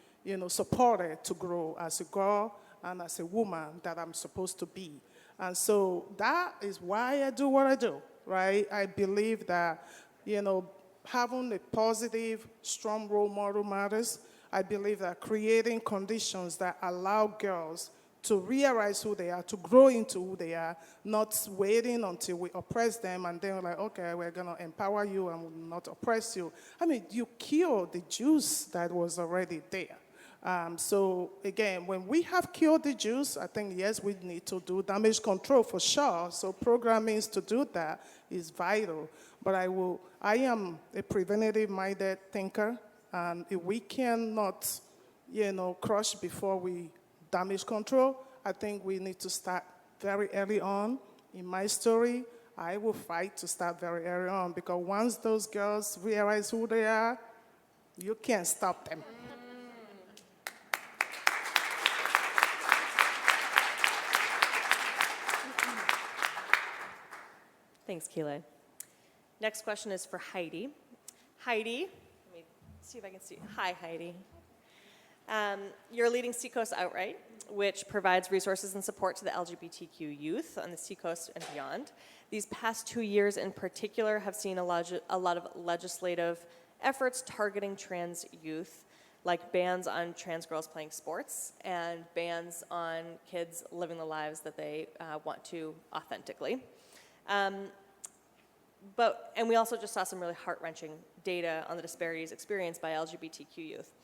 supported to grow as a girl and as a woman that I'm supposed to be. And so that is why I do what I do, right? I believe that, having a positive, strong role model matters. I believe that creating conditions that allow girls to realize who they are, to grow into who they are, not waiting until we oppress them and then we're like, okay, we're going to empower you and will not oppress you. I mean, you kill the juice that was already there. So again, when we have killed the juice, I think, yes, we need to do damage control for sure. So programming to do that is vital. But I am a preventative-minded thinker. And if we cannot, crush before we damage control, I think we need to start very early on. In my story, I will fight to start very early on because once those girls realize who they are, you can't stop them. Thanks, Kile. Next question is for Heidi. Heidi, let me see if I can see. Hi, Heidi. You're leading Seacoast Outright, which provides resources and support to the LGBTQ youth on the Seacoast and beyond. These past 2 years in particular have seen a lot of legislative efforts targeting trans youth, like bans on trans girls playing sports and bans on kids living the lives that they want to authentically. And we also just saw some really heart-wrenching data on the disparities experienced by LGBTQ youth.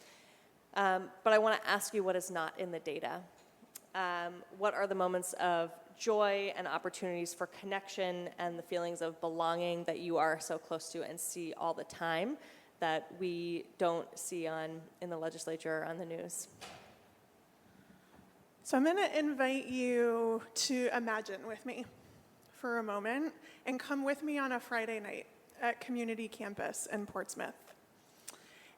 But I want to ask you what is not in the data. What are the moments of joy and opportunities for connection and the feelings of belonging that you are so close to and see all the time that we don't see in the legislature or on the news? So I'm going to invite you to imagine with me for a moment and come with me on a Friday night at community campus in Portsmouth.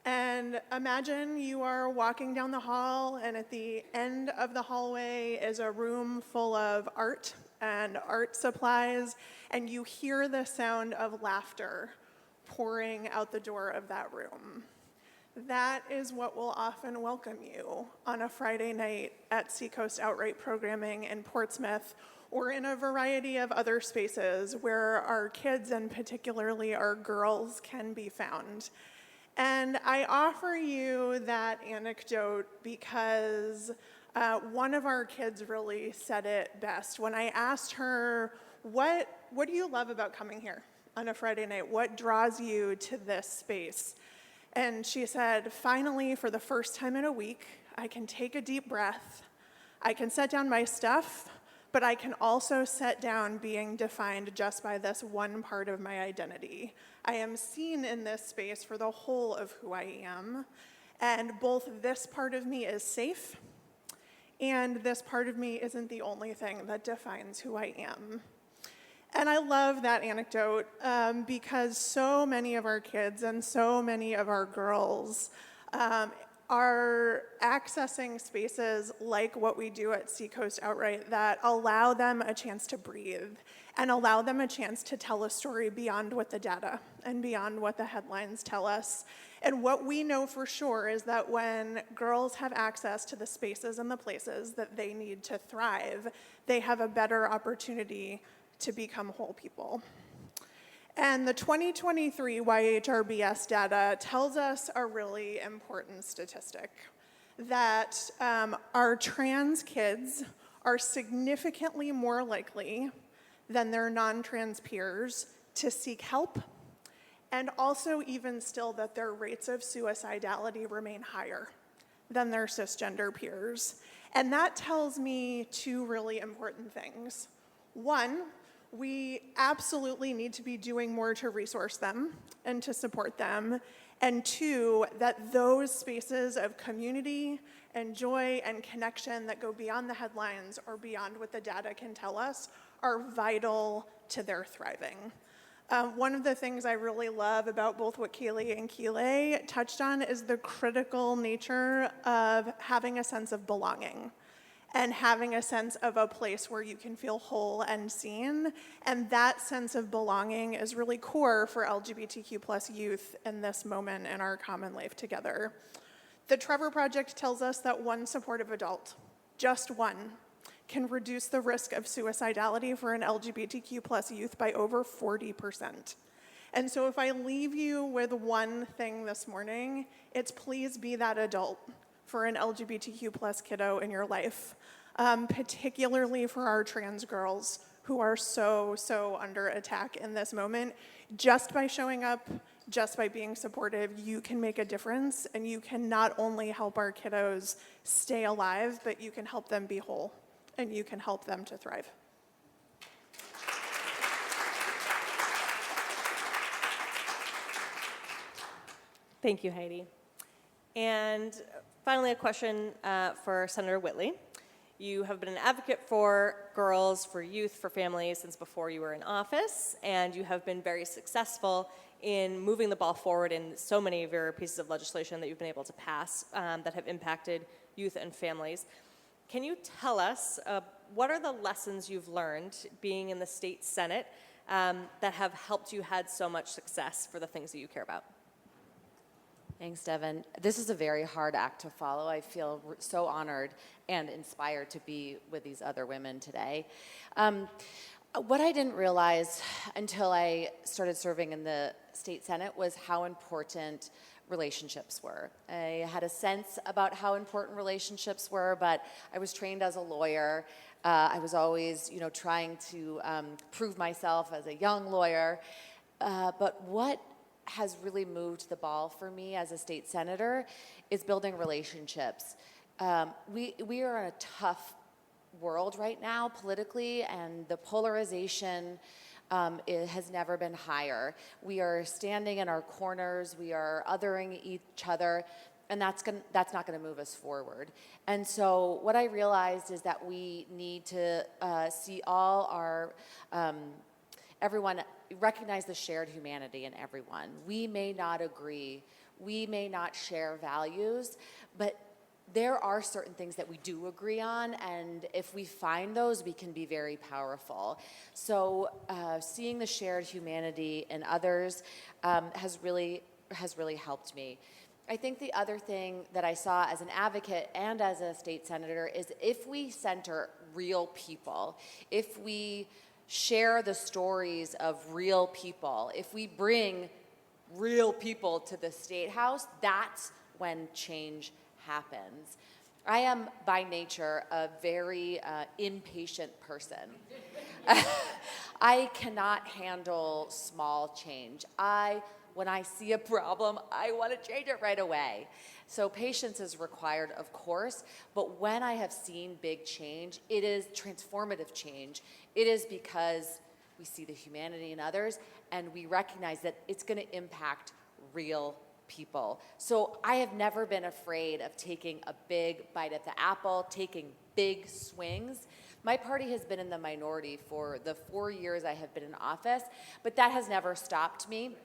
And imagine you are walking down the hall, and at the end of the hallway is a room full of art and art supplies, and you hear the sound of laughter pouring out the door of that room. that is what will often welcome you on a Friday night at Seacoast Outright Programming in Portsmouth, or in a variety of other spaces where our kids, and particularly our girls, can be found. And I offer you that anecdote because one of our kids really said it best. When I asked her, what do you love about coming here on a Friday night? What draws you to this space? And she said, finally, for the first time in a week, I can take a deep breath, I can set down my stuff, but I can also set down being defined just by this one part of my identity. I am seen in this space for the whole of who I am, and both this part of me is safe, and this part of me isn't the only thing that defines who I am. And I love that anecdote because so many of our kids and so many of our girls are accessing spaces like what we do at Seacoast Outright that allow them a chance to breathe and allow them a chance to tell a story beyond what the data and beyond what the headlines tell us. And what we know for sure is that when girls have access to the spaces and the places that they need to thrive, they have a better opportunity to become whole people. And the 2023 YHRBS data tells us a really important statistic, that our trans kids are significantly more likely than their non-trans peers to seek help, and also even still that their rates of suicidality remain higher than their cisgender peers. And that tells me two really important things. One, we absolutely need to be doing more to resource them and to support them. And two, that those spaces of community and joy and connection that go beyond the headlines or beyond what the data can tell us are vital to their thriving. One of the things I really love about both what Kaylee and Kile touched on is the critical nature of having a sense of belonging and having a sense of a place where you can feel whole and seen. And that sense of belonging is really core for LGBTQ plus youth in this moment in our common life together. The Trevor Project tells us that one supportive adult, just one, can reduce the risk of suicidality for an LGBTQ plus youth by over 40%. And so if I leave you with one thing this morning, it's please be that adult for an LGBTQ plus kiddo in your life, particularly for our trans girls who are so under attack in this moment. Just by showing up, just by being supportive, you can make a difference, and you can not only help our kiddos stay alive, but you can help them be whole, and you can help them to thrive. Thank you, Heidi. And finally, a question for Senator Whitley. You have been an advocate for girls, for youth, for families since before you were in office, and you have been very successful in moving the ball forward in so many of your pieces of legislation that you've been able to pass that have impacted youth and families. Can you tell us what are the lessons you've learned being in the state Senate that have helped you had so much success for the things that you care about? Thanks, Devan. This is a very hard act to follow. I feel so honored and inspired to be with these other women today. What I didn't realize until I started serving in the state Senate was how important relationships were. I had a sense about how important relationships were, but I was trained as a lawyer. I was always, trying to prove myself as a young lawyer. But what has really moved the ball for me as a state senator is building relationships. We are in a tough world right now politically, and the polarization it has never been higher. We are standing in our corners, we are othering each other, and that's not going to move us forward. And so what I realized is that we need to see all our everyone recognize the shared humanity in everyone. We may not agree, we may not share values, but there are certain things that we do agree on, and if we find those, we can be very powerful. So seeing the shared humanity in others has really helped me. I think the other thing that I saw as an advocate and as a state senator is if we center real people, if we share the stories of real people, if we bring real people to the State House, that's when change happens. I am by nature a very impatient person. I cannot handle small change. When I see a problem, I want to change it right away. So patience is required, of course, but when I have seen big change, it is transformative change. It is because we see the humanity in others, and we recognize that it's going to impact real people. So I have never been afraid of taking a big bite at the apple, taking big swings. My party has been in the minority for the 4 years I have been in office, but that has never stopped me.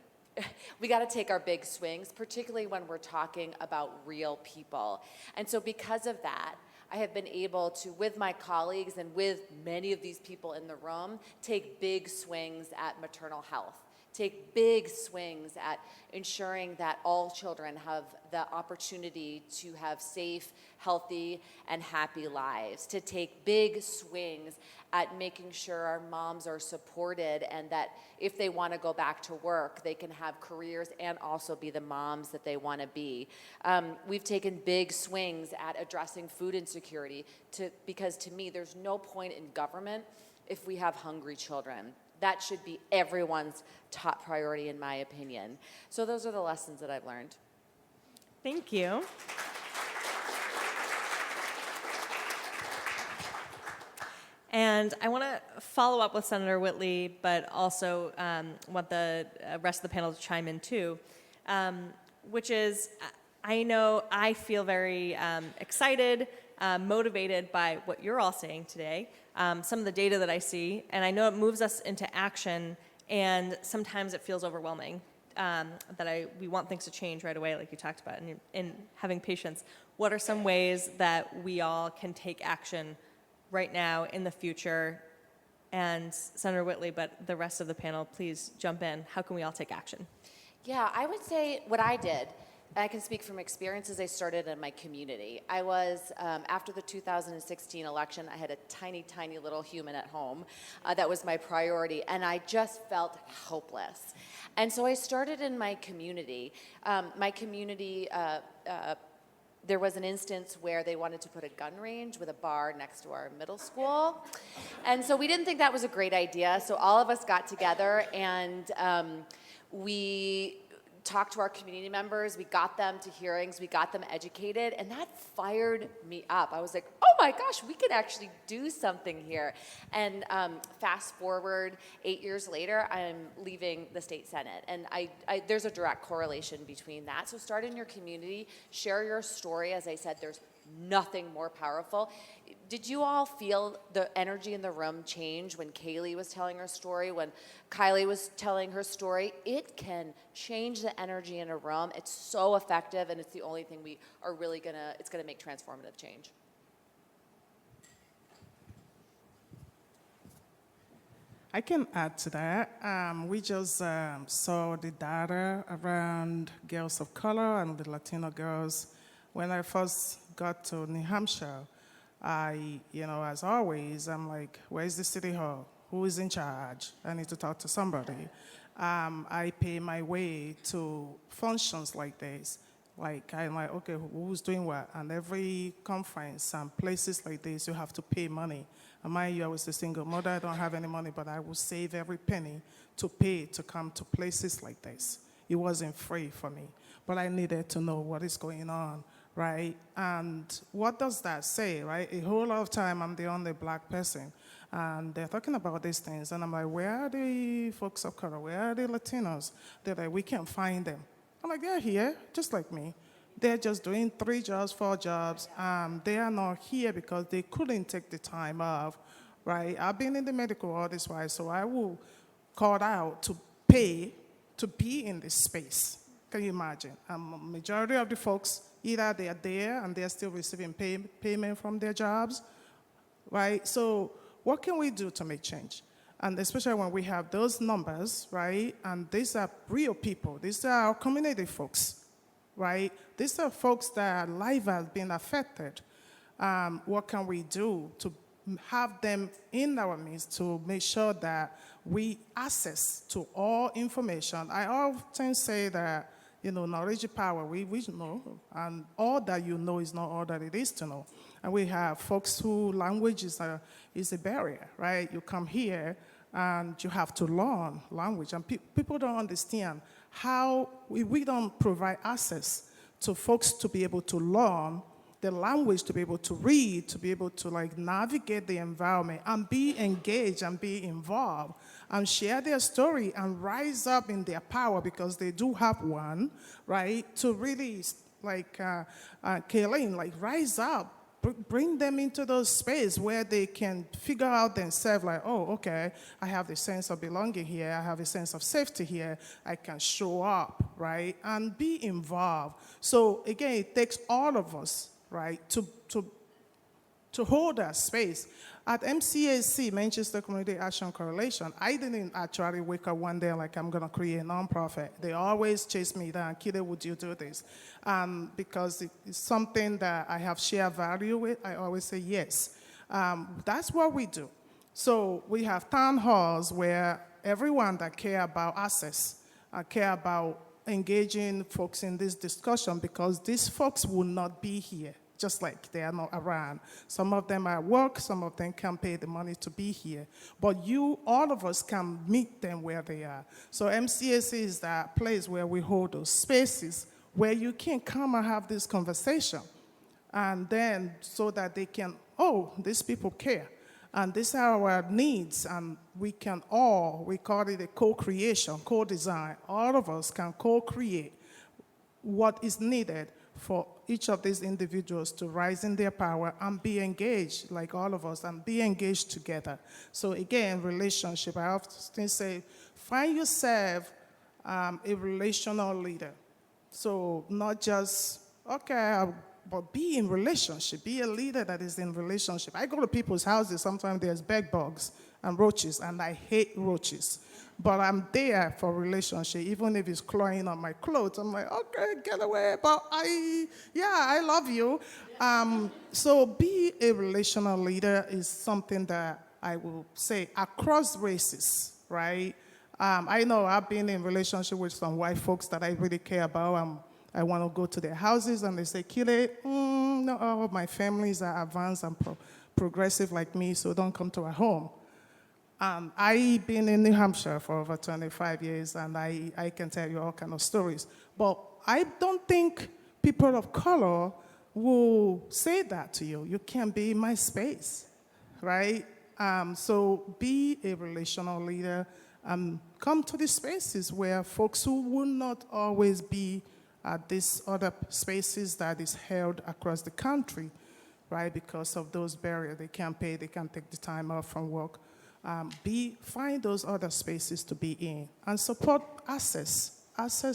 We got to take our big swings, particularly when we're talking about real people. And so because of that, I have been able to, with my colleagues and with many of these people in the room, take big swings at maternal health, take big swings at ensuring that all children have the opportunity to have safe, healthy, and happy lives, to take big swings at making sure our moms are supported and that if they want to go back to work, they can have careers and also be the moms that they want to be. We've taken big swings at addressing food insecurity because to me, there's no point in government if we have hungry children. That should be everyone's top priority, in my opinion. So those are the lessons that I've learned. Thank you. And I want to follow up with Senator Whitley, but also want the rest of the panel to chime in too, which is I feel very excited, motivated by what you're all saying today, some of the data that I see, and I know it moves us into action, and sometimes it feels overwhelming that we want things to change right away, like you talked about, and having patience. What are some ways that we all can take action right now in the future? And Senator Whitley, but the rest of the panel, please jump in. How can we all take action? Yeah, I would say what I did, and I can speak from experiences I started in my community. I was, after the 2016 election, I had a tiny, tiny little human at home. That was my priority, and I just felt hopeless. And so I started in my community. There was an instance where they wanted to put a gun range with a bar next to our middle school. And so we didn't think that was a great idea. So all of us got together and we talked to our community members. We got them to hearings. We got them educated. And that fired me up. I was like, oh my gosh, we could actually do something here. And fast forward 8 years later, I'm leaving the state Senate. And there's a direct correlation between that. So start in your community, share your story. As I said, there's nothing more powerful. Did you all feel the energy in the room change when Kaylee was telling her story, when Kile was telling her story? It can change the energy in a room. It's so effective, and it's the only thing we are really it's gonna make transformative change. I can add to that. We just saw the data around girls of color and the Latino girls. When I first got to New Hampshire, as always, I'm like, where's the city hall? Who is in charge? I need to talk to somebody. I pay my way to functions like this. Like, I'm like, okay, who's doing what? And every conference and places like this, you have to pay money. And mind you, I was a single mother. I don't have any money, but I will save every penny to pay to come to places like this. It wasn't free for me, but I needed to know what is going on, right? And what does that say, right? A whole lot of time, I'm the only black person, and they're talking about these things, and I'm like, where are the folks of color? Where are the Latinos? They're like, we can't find them. I'm like, they're here, just like me. They're just doing 3 jobs, 4 jobs. They are not here because they couldn't take the time off, right? I've been in the medical all this while, so I will call out to pay to be in this space. Can you imagine? Majority of the folks, either they are there and they're still receiving payment from their jobs, right? So what can we do to make change? And especially when we have those numbers, right? And these are real people. These are our community folks, right? These are folks that life has been affected. What can we do to have them in our midst to make sure that we access to all information? I often say that, knowledge is power. We know, and all that you know is not all that it is to know. And we have folks who language is a barrier, right? You come here and you have to learn language, and people don't understand how we don't provide access to folks to be able to learn the language, to be able to read, to be able to navigate the environment and be engaged and be involved and share their story and rise up in their power, because they do have one, right? To really, Kaylee, rise up, bring them into those space where they can figure out themselves, oh, okay, I have the sense of belonging here, I have a sense of safety here, I can show up, right? And be involved. So again, it takes all of us, right, to hold that space. At MCAC, Manchester Community Action Coalition, I didn't actually wake up one day I'm going to create a nonprofit. They always chase me down, Kile, would you do this? Because it's something that I have shared value with. I always say yes. That's what we do. So we have town halls where everyone that care about access, care about engaging folks in this discussion, because these folks will not be here just like they are not around. Some of them are at work, some of them can't pay the money to be here. But all of us can meet them where they are. So MCAC is that place where we hold those spaces where you can come and have this conversation. And then so that they can, these people care. And these are our needs, and we call it a co-creation, co-design. All of us can co-create what is needed for each of these individuals to rise in their power and be engaged, like all of us, and be engaged together. So again, relationship, I often say, find yourself a relational leader. So not just, but be in relationship. Be a leader that is in relationship. I go to people's houses, sometimes there's bed bugs and roaches, and I hate roaches. But I'm there for relationship, even if it's clawing on my clothes. I'm like, okay, get away. But I love you. So be a relational leader is something that I will say across races, right? I know I've been in relationship with some white folks that I really care about. I want to go to their houses, and they say, Kile, no, all of my families are advanced and progressive like me, so don't come to our home. I've been in New Hampshire for over 25 years, and I can tell you all kinds of stories. But I don't think people of color will say that to you. You can't be in my space, right? So be a relational leader. Come to the spaces where folks who will not always be at these other spaces that is held across the country, right? Because of those barriers. They can't pay, they can't take the time off from work. Find those other spaces to be in and support access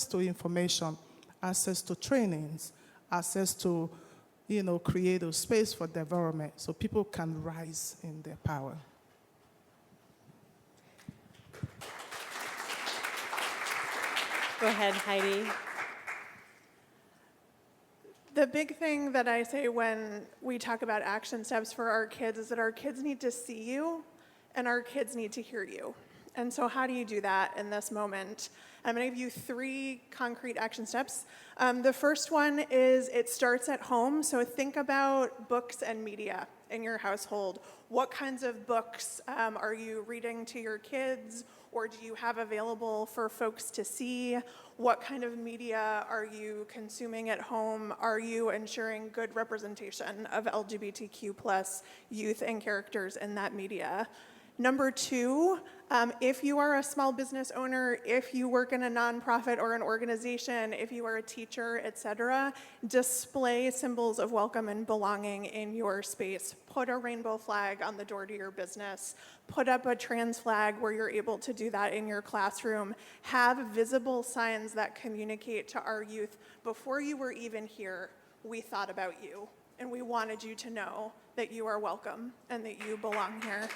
to information, access to trainings, access to, create a space for development so people can rise in their power. Go ahead, Heidi. The big thing that I say when we talk about action steps for our kids is that our kids need to see you and our kids need to hear you. And so how do you do that in this moment? I'm going to give you 3 concrete action steps. The first one is it starts at home. So think about books and media in your household. What kinds of books are you reading to your kids, or do you have available for folks to see? What kind of media are you consuming at home? Are you ensuring good representation of LGBTQ+ youth and characters in that media? Number 2, if you are a small business owner, if you work in a nonprofit or an organization, if you are a teacher, etc., display symbols of welcome and belonging in your space. Put a rainbow flag on the door to your business. Put up a trans flag where you're able to do that in your classroom. Have visible signs that communicate to our youth, before you were even here, we thought about you, and we wanted you to know that you are welcome and that you belong here.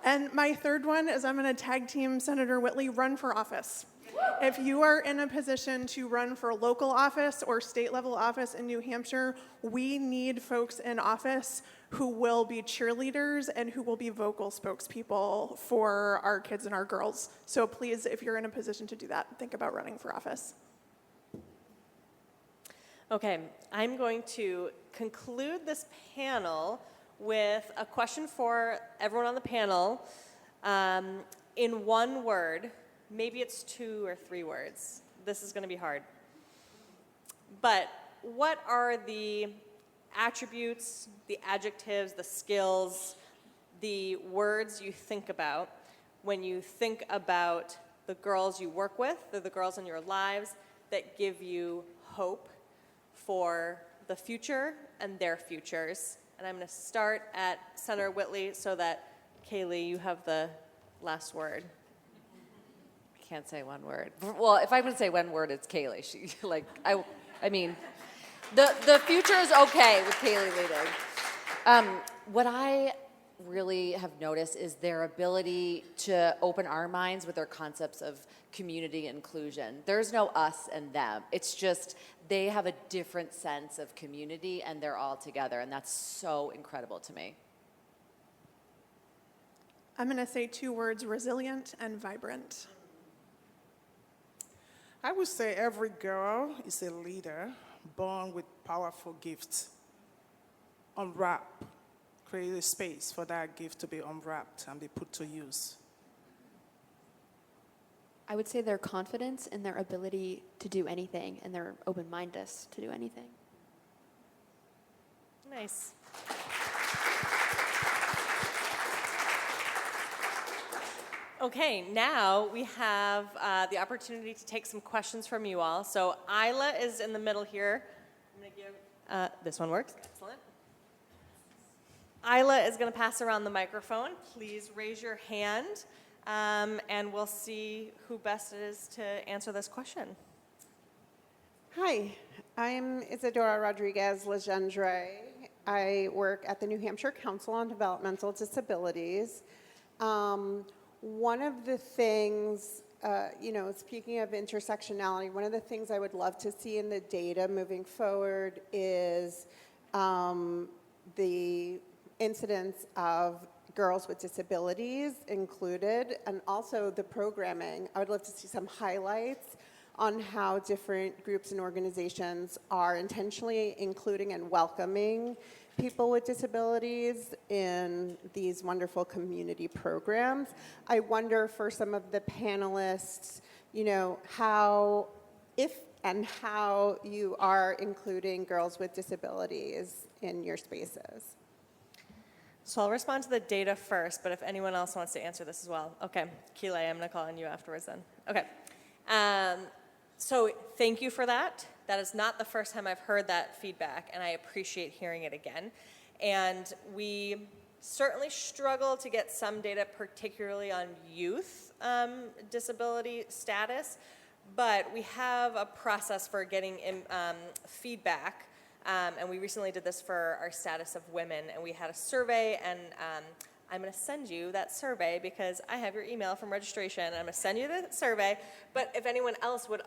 And my third one is I'm going to tag team Senator Whitley, run for office. If you are in a position to run for local office or state level office in New Hampshire, we need folks in office who will be cheerleaders and who will be vocal spokespeople for our kids and our girls. So please, if you're in a position to do that, think about running for office. Okay, I'm going to conclude this panel with a question for everyone on the panel in one word. Maybe it's 2 or 3 words. This is going to be hard. But what are the attributes, the adjectives, the skills, the words you think about when you think about the girls you work with, the girls in your lives that give you hope for the future and their futures? And I'm going to start at Senator Whitley so that, Kaylee, you have the last word. I can't say one word. Well, if I'm going to say one word, it's Kaylee. I mean, the future is okay with Kaylee leading. What I really have noticed is their ability to open our minds with their concepts of community inclusion. There's no us and them. It's just they have a different sense of community and they're all together, and that's so incredible to me. I'm going to say 2 words, resilient and vibrant. I would say every girl is a leader born with powerful gifts. Unwrap, create a space for that gift to be unwrapped and be put to use. I would say their confidence in their ability to do anything and their open-mindedness to do anything. Nice. Okay, now we have the opportunity to take some questions from you all. So Isla is in the middle here. I'm going to give, this one works, excellent. Isla is going to pass around the microphone. Please raise your hand, and we'll see who best is to answer this question. Hi, I'm Isadora Rodriguez Legendre. I work at the New Hampshire Council on Developmental Disabilities. One of the things, speaking of intersectionality, one of the things I would love to see in the data moving forward is the incidence of girls with disabilities included, and also the programming. I would love to see some highlights on how different groups and organizations are intentionally including and welcoming people with disabilities in these wonderful community programs. I wonder for some of the panelists, how you are including girls with disabilities in your spaces. So I'll respond to the data first, but if anyone else wants to answer this as well. Okay, Kile, I'm going to call on you afterwards then. Okay. So thank you for that. That is not the first time I've heard that feedback, and I appreciate hearing it again. And we certainly struggle to get some data, particularly on youth disability status, but we have a process for getting feedback, and we recently did this for our status of women, and we had a survey, and I'm going to send you that survey because I have your email from registration, and I'm going to send you the survey. But if anyone else would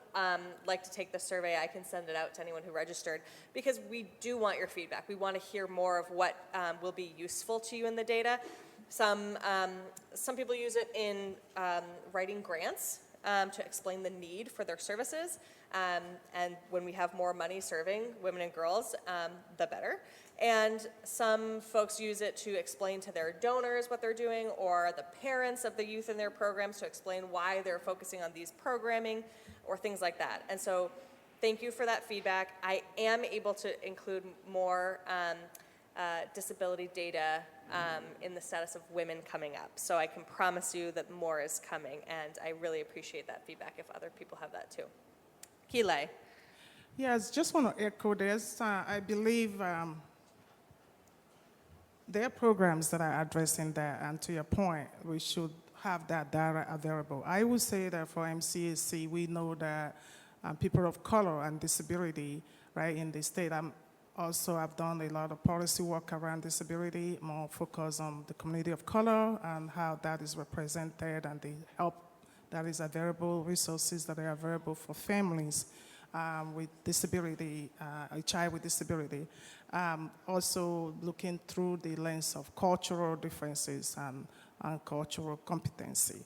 like to take the survey, I can send it out to anyone who registered, because we do want your feedback. We want to hear more of what will be useful to you in the data. Some people use it in writing grants to explain the need for their services. And when we have more money serving women and girls, the better. And some folks use it to explain to their donors what they're doing, or the parents of the youth in their programs to explain why they're focusing on these programming or things like that. And so thank you for that feedback. I am able to include more disability data in the status of women coming up. So I can promise you that more is coming, and I really appreciate that feedback if other people have that too. Kile. Yes, just want to echo this. I believe there are programs that are addressing that, and to your point, we should have that data available. I would say that for MCAC, we know that people of color and disability, right, in the state, I've done a lot of policy work around disability, more focused on the community of color and how that is represented and the help that is available, resources that are available for families with disability, a child with disability. Also looking through the lens of cultural differences and cultural competency.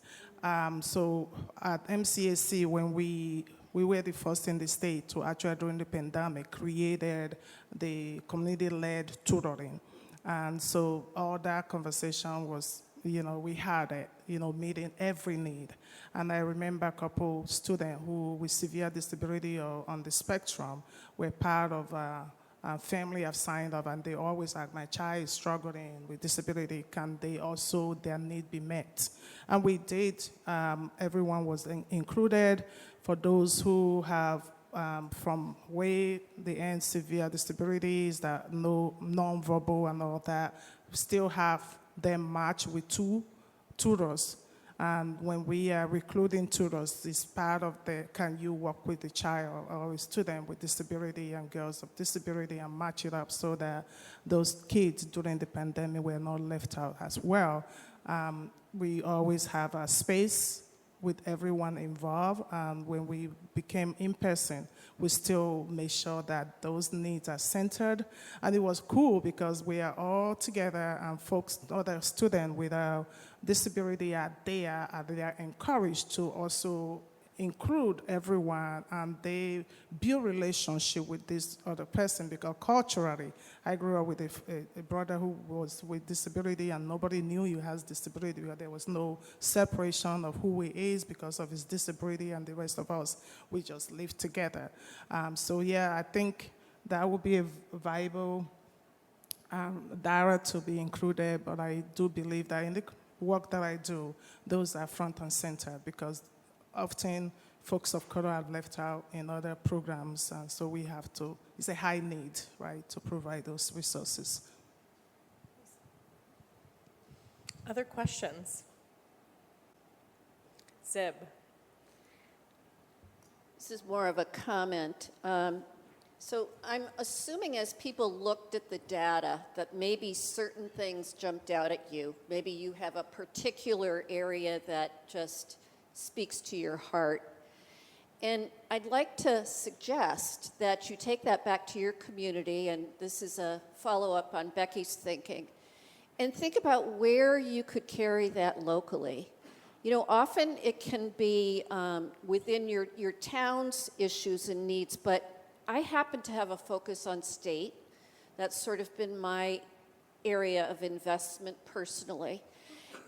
So at MCAC, when we were the first in the state to actually, during the pandemic, created the community-led tutoring. And so all that conversation was, we had it, meeting every need. And I remember a couple students who with severe disability or on the spectrum were part of a family have signed up, and they always ask, my child is struggling with disability, can they also, their need be met? And we did, everyone was included. For those who have from way the end severe disabilities, that no non-verbal and all that, still have them match with 2 tutors. And when we are recruiting tutors, it's part of the, can you work with the child or a student with disability and girls of disability and match it up so that those kids during the pandemic were not left out as well. We always have a space with everyone involved. When we became in person, we still made sure that those needs are centered. And it was cool because we are all together, and folks, other students with a disability are there, and they are encouraged to also include everyone, and they build relationship with this other person, because culturally, I grew up with a brother who was with disability, and nobody knew he has disability, because there was no separation of who he is because of his disability, and the rest of us, we just lived together. So yeah, I think that would be a viable data to be included, but I do believe that in the work that I do, those are front and center, because often folks of color are left out in other programs, and so we have to, it's a high need, right, to provide those resources. Other questions? Zib. This is more of a comment. So I'm assuming as people looked at the data that maybe certain things jumped out at you. Maybe you have a particular area that just speaks to your heart. And I'd like to suggest that you take that back to your community, and this is a follow-up on Becky's thinking, and think about where you could carry that locally. Often it can be within your town's issues and needs, but I happen to have a focus on state. That's sort of been my area of investment personally.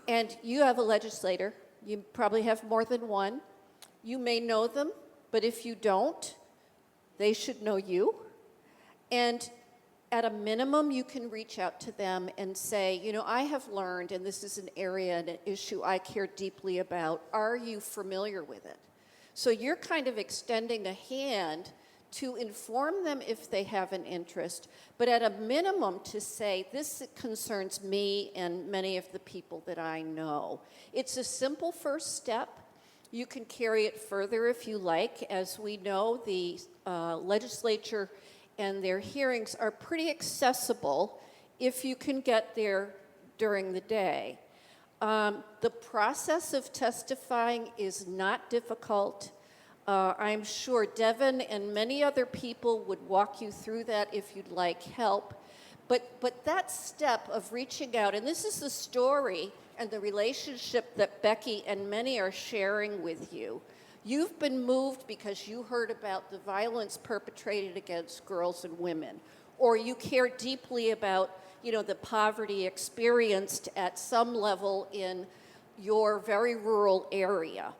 And you have a legislator. You probably have more than one. You may know them, but if you don't, they should know you. And at a minimum, you can reach out to them and say, I have learned, and this is an area and an issue I care deeply about. Are you familiar with it? So you're kind of extending a hand to inform them if they have an interest, but at a minimum to say, this concerns me and many of the people that I know. It's a simple first step. You can carry it further if you like. As we know, the legislature and their hearings are pretty accessible if you can get there during the day. The process of testifying is not difficult. I'm sure Devan and many other people would walk you through that if you'd like help. But that step of reaching out, and this is the story and the relationship that Becky and many are sharing with you. You've been moved because you heard about the violence perpetrated against girls and women, or you care deeply about, the poverty experienced at some level in your very rural area.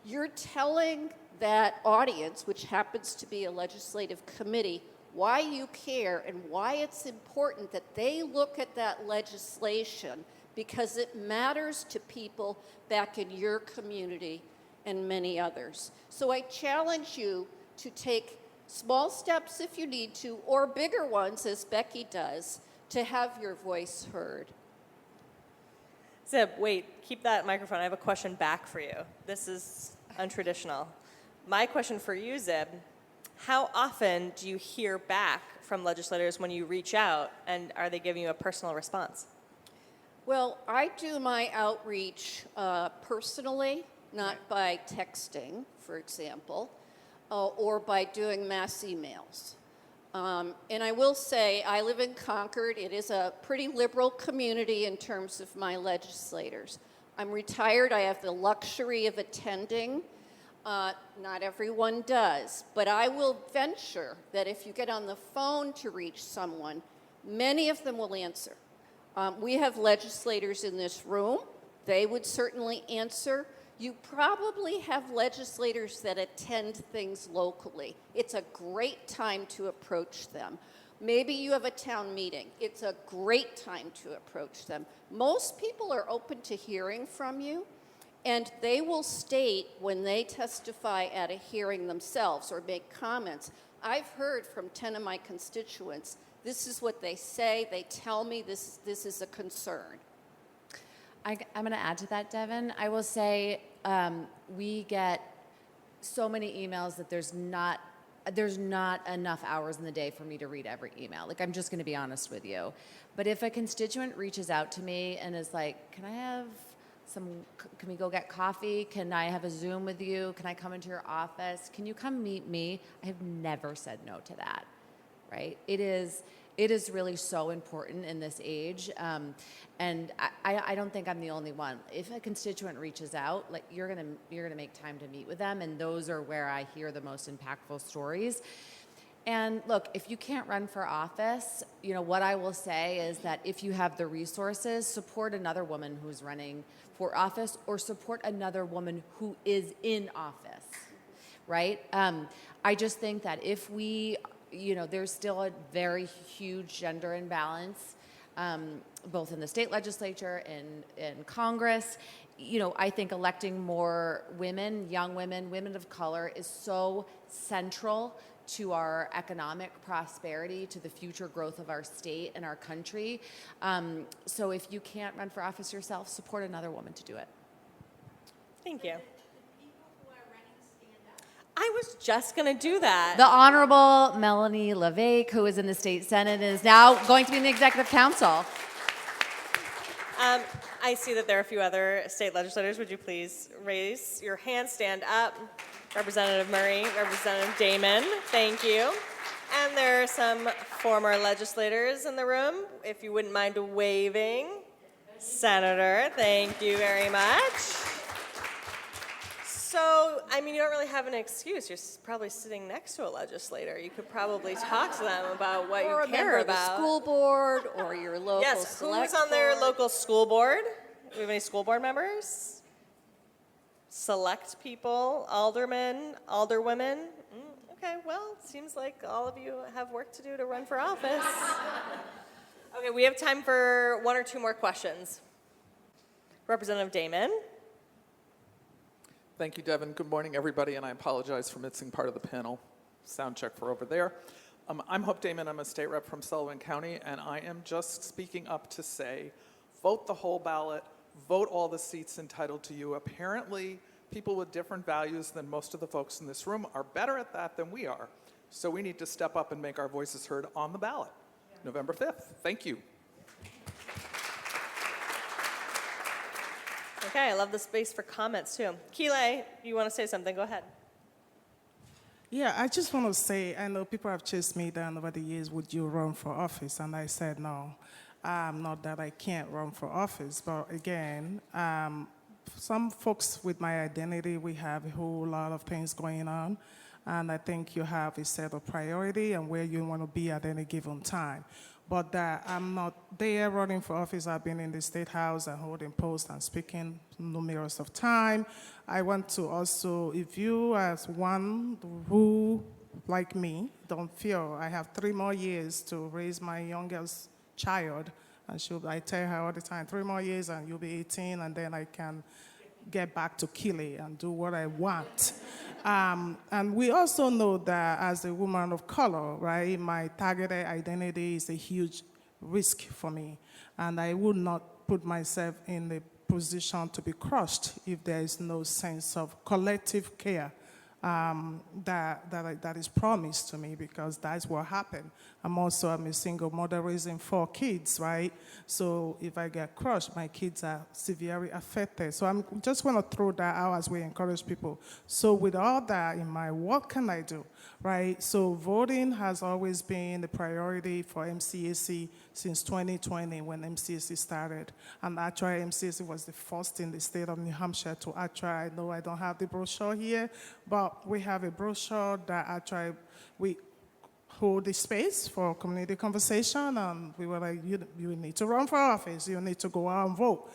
You're telling that audience, which happens to be a legislative committee, why you care and why it's important that they look at that legislation, because it matters to people back in your community and many others. So I challenge you to take small steps if you need to, or bigger ones, as Becky does, to have your voice heard. Zib, wait, keep that microphone. I have a question back for you. This is untraditional. My question for you, Zib, how often do you hear back from legislators when you reach out, and are they giving you a personal response? Well, I do my outreach personally not by texting, for example, or by doing mass emails. And I will say, I live in Concord. It is a pretty liberal community in terms of my legislators. I'm retired. I have the luxury of attending. Not everyone does, but I will venture that if you get on the phone to reach someone, many of them will answer. We have legislators in this room. They would certainly answer. You probably have legislators that attend things locally. It's a great time to approach them. Maybe you have a town meeting. It's a great time to approach them. Most people are open to hearing from you, and they will state when they testify at a hearing themselves or make comments. I've heard from 10 of my constituents, this is what they say. They tell me this is a concern. I'm going to add to that, Devan. I will say we get so many emails that there's not enough hours in the day for me to read every email. Like, I'm just going to be honest with you. But if a constituent reaches out to me and is like, can we go get coffee? Can I have a Zoom with you? Can I come into your office? Can you come meet me? I have never said no to that, right? It is really so important in this age, and I don't think I'm the only one. If a constituent reaches out, like, you're gonna make time to meet with them, and those are where I hear the most impactful stories. And look, if you can't run for office, what I will say is that if you have the resources, support another woman who's running for office, or support another woman who is in office, right? I just think that if we, there's still a very huge gender imbalance, both in the state legislature and in Congress. I think electing more women, young women, women of color, is so central to our economic prosperity, to the future growth of our state and our country. So if you can't run for office yourself, support another woman to do it. Thank you. I was just going to do that. The Honorable Melanie LeVake, who is in the state Senate, is now going to be in the Executive Council. I see that there are a few other state legislators. Would you please raise your hand, stand up? Representative Murray, Representative Damon, thank you. And there are some former legislators in the room. If you wouldn't mind waving. Senator, thank you very much. So, you don't really have an excuse. You're probably sitting next to a legislator. You could probably talk to them about what you care about. Or a member of the school board, or your local select who's on their board. local school board? Do we have any school board members? Select people, aldermen, alderwomen. Okay, well, it seems like all of you have work to do to run for office. Okay, we have time for one or two more questions. Representative Damon. Thank you, Devan. Good morning, everybody, and I apologize for missing part of the panel. Sound check for over there. I'm Hope Damon. I'm a state rep from Sullivan County, and I am just speaking up to say, vote the whole ballot, vote all the seats entitled to you. Apparently, people with different values than most of the folks in this room are better at that than we are. So we need to step up and make our voices heard on the ballot, November 5th. Thank you. Okay, I love the space for comments, too. Kile, you want to say something? Go ahead. Yeah, I just want to say, I know people have chased me down over the years, would you run for office? And I said no. Not that I can't run for office, but again, some folks with my identity, we have a whole lot of things going on, and I think you have a set of priority and where you want to be at any given time. But I'm not there running for office. I've been in the State House and holding posts and speaking numerous of times. I want to also, if you as one who, like me, don't feel I have 3 more years to raise my youngest child, and I tell her all the time, 3 more years and you'll be 18, and then I can get back to Kile and do what I want. And we also know that as a woman of color, right, my targeted identity is a huge risk for me. And I would not put myself in the position to be crushed if there is no sense of collective care that is promised to me, because that's what happened. I'm a single mother raising 4 kids, right? So if I get crushed, my kids are severely affected. So I'm just want to throw that out as we encourage people. So with all that in mind, what can I do, right? So voting has always been the priority for MCAC since 2020 when MCAC started. And actually, MCAC was the first in the state of New Hampshire to actually, I know I don't have the brochure here, but we have a brochure that actually we hold the space for community conversation, and we were like, you need to run for office, you need to go out and vote.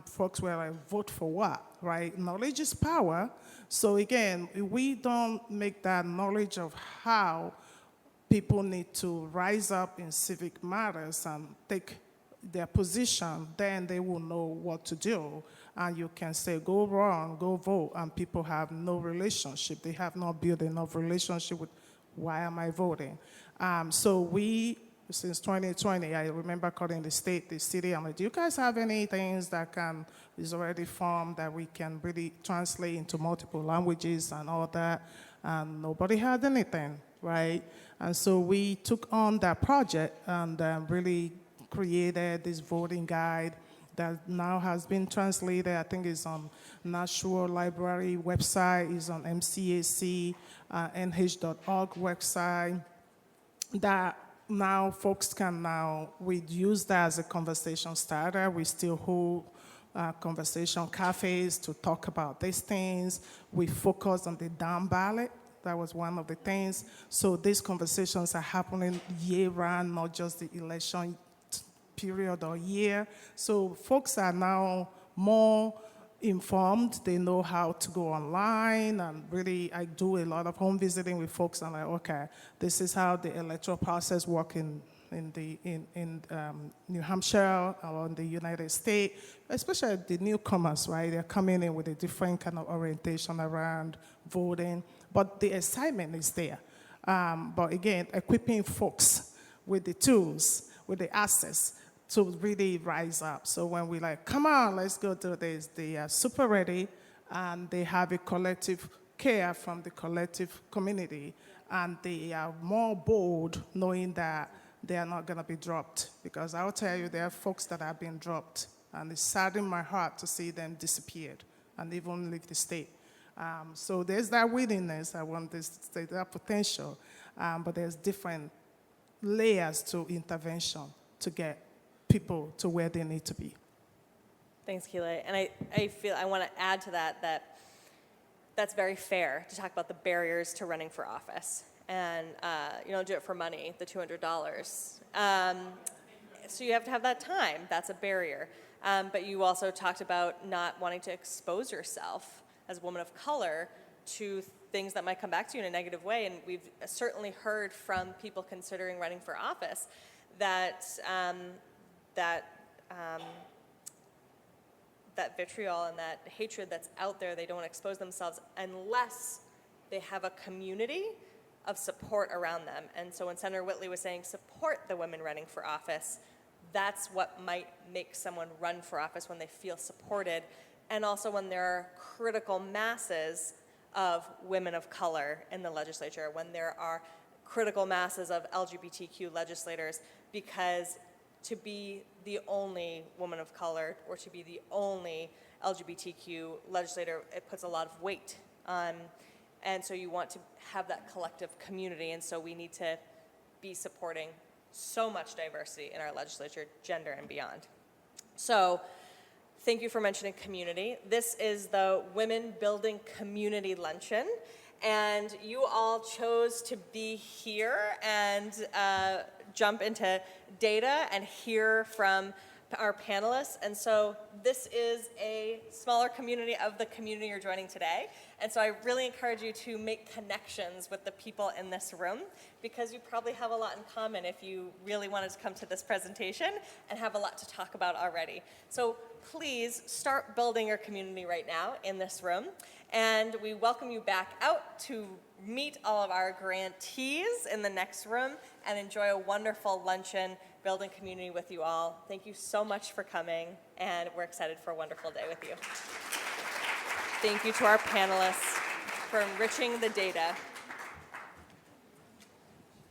Folks were like, vote for what, right? Knowledge is power. So again, if we don't make that knowledge of how people need to rise up in civic matters and take their position, then they will know what to do. And you can say, go run, go vote, and people have no relationship. They have not built enough relationship with why am I voting? So we, since 2020, I remember calling the state, the city, I'm like, do you guys have any things that is already formed that we can really translate into multiple languages and all that? And nobody had anything, right? And so we took on that project and really created this voting guide that now has been translated. I think it's on National Library website, is on MCAC, nh.org website, that now folks can we use that as a conversation starter. We still hold conversation cafes to talk about these things. We focus on the down ballot. That was one of the things. So these conversations are happening year-round, not just the election period or year. So folks are now more informed. They know how to go online, and really I do a lot of home visiting with folks. I'm like, okay, this is how the electoral process works in New Hampshire or in the United States, especially the newcomers, right? They're coming in with a different kind of orientation around voting, but the excitement is there. But again, equipping folks with the tools, with the access to really rise up. So when we like, come on, let's go do this, they are super ready, and they have a collective care from the collective community, and they are more bold knowing that they are not going to be dropped. Because I'll tell you, there are folks that have been dropped, and it saddens my heart to see them disappeared and even leave the state. So there's that willingness, I want this to say, that potential, but there's different layers to intervention to get people to where they need to be. Thanks, Kile. And I feel I want to add to that's very fair to talk about the barriers to running for office. And you don't do it for money, the $200. So you have to have that time. That's a barrier. But you also talked about not wanting to expose yourself as a woman of color to things that might come back to you in a negative way. And we've certainly heard from people considering running for office that that vitriol and that hatred that's out there, they don't want to expose themselves unless they have a community of support around them. And so when Senator Whitley was saying support the women running for office, that's what might make someone run for office, when they feel supported, and also when there are critical masses of women of color in the legislature, when there are critical masses of LGBTQ legislators, because to be the only woman of color or to be the only LGBTQ legislator, it puts a lot of weight on. And so you want to have that collective community, and so we need to be supporting so much diversity in our legislature, gender and beyond. So thank you for mentioning community. This is the Women Building Community Luncheon, and you all chose to be here and jump into data and hear from our panelists. And so this is a smaller community of the community you're joining today. And so I really encourage you to make connections with the people in this room, because you probably have a lot in common if you really wanted to come to this presentation and have a lot to talk about already. So please start building your community right now in this room. And we welcome you back out to meet all of our grantees in the next room and enjoy a wonderful luncheon building community with you all. Thank you so much for coming, and we're excited for a wonderful day with you. Thank you to our panelists. for enriching the data.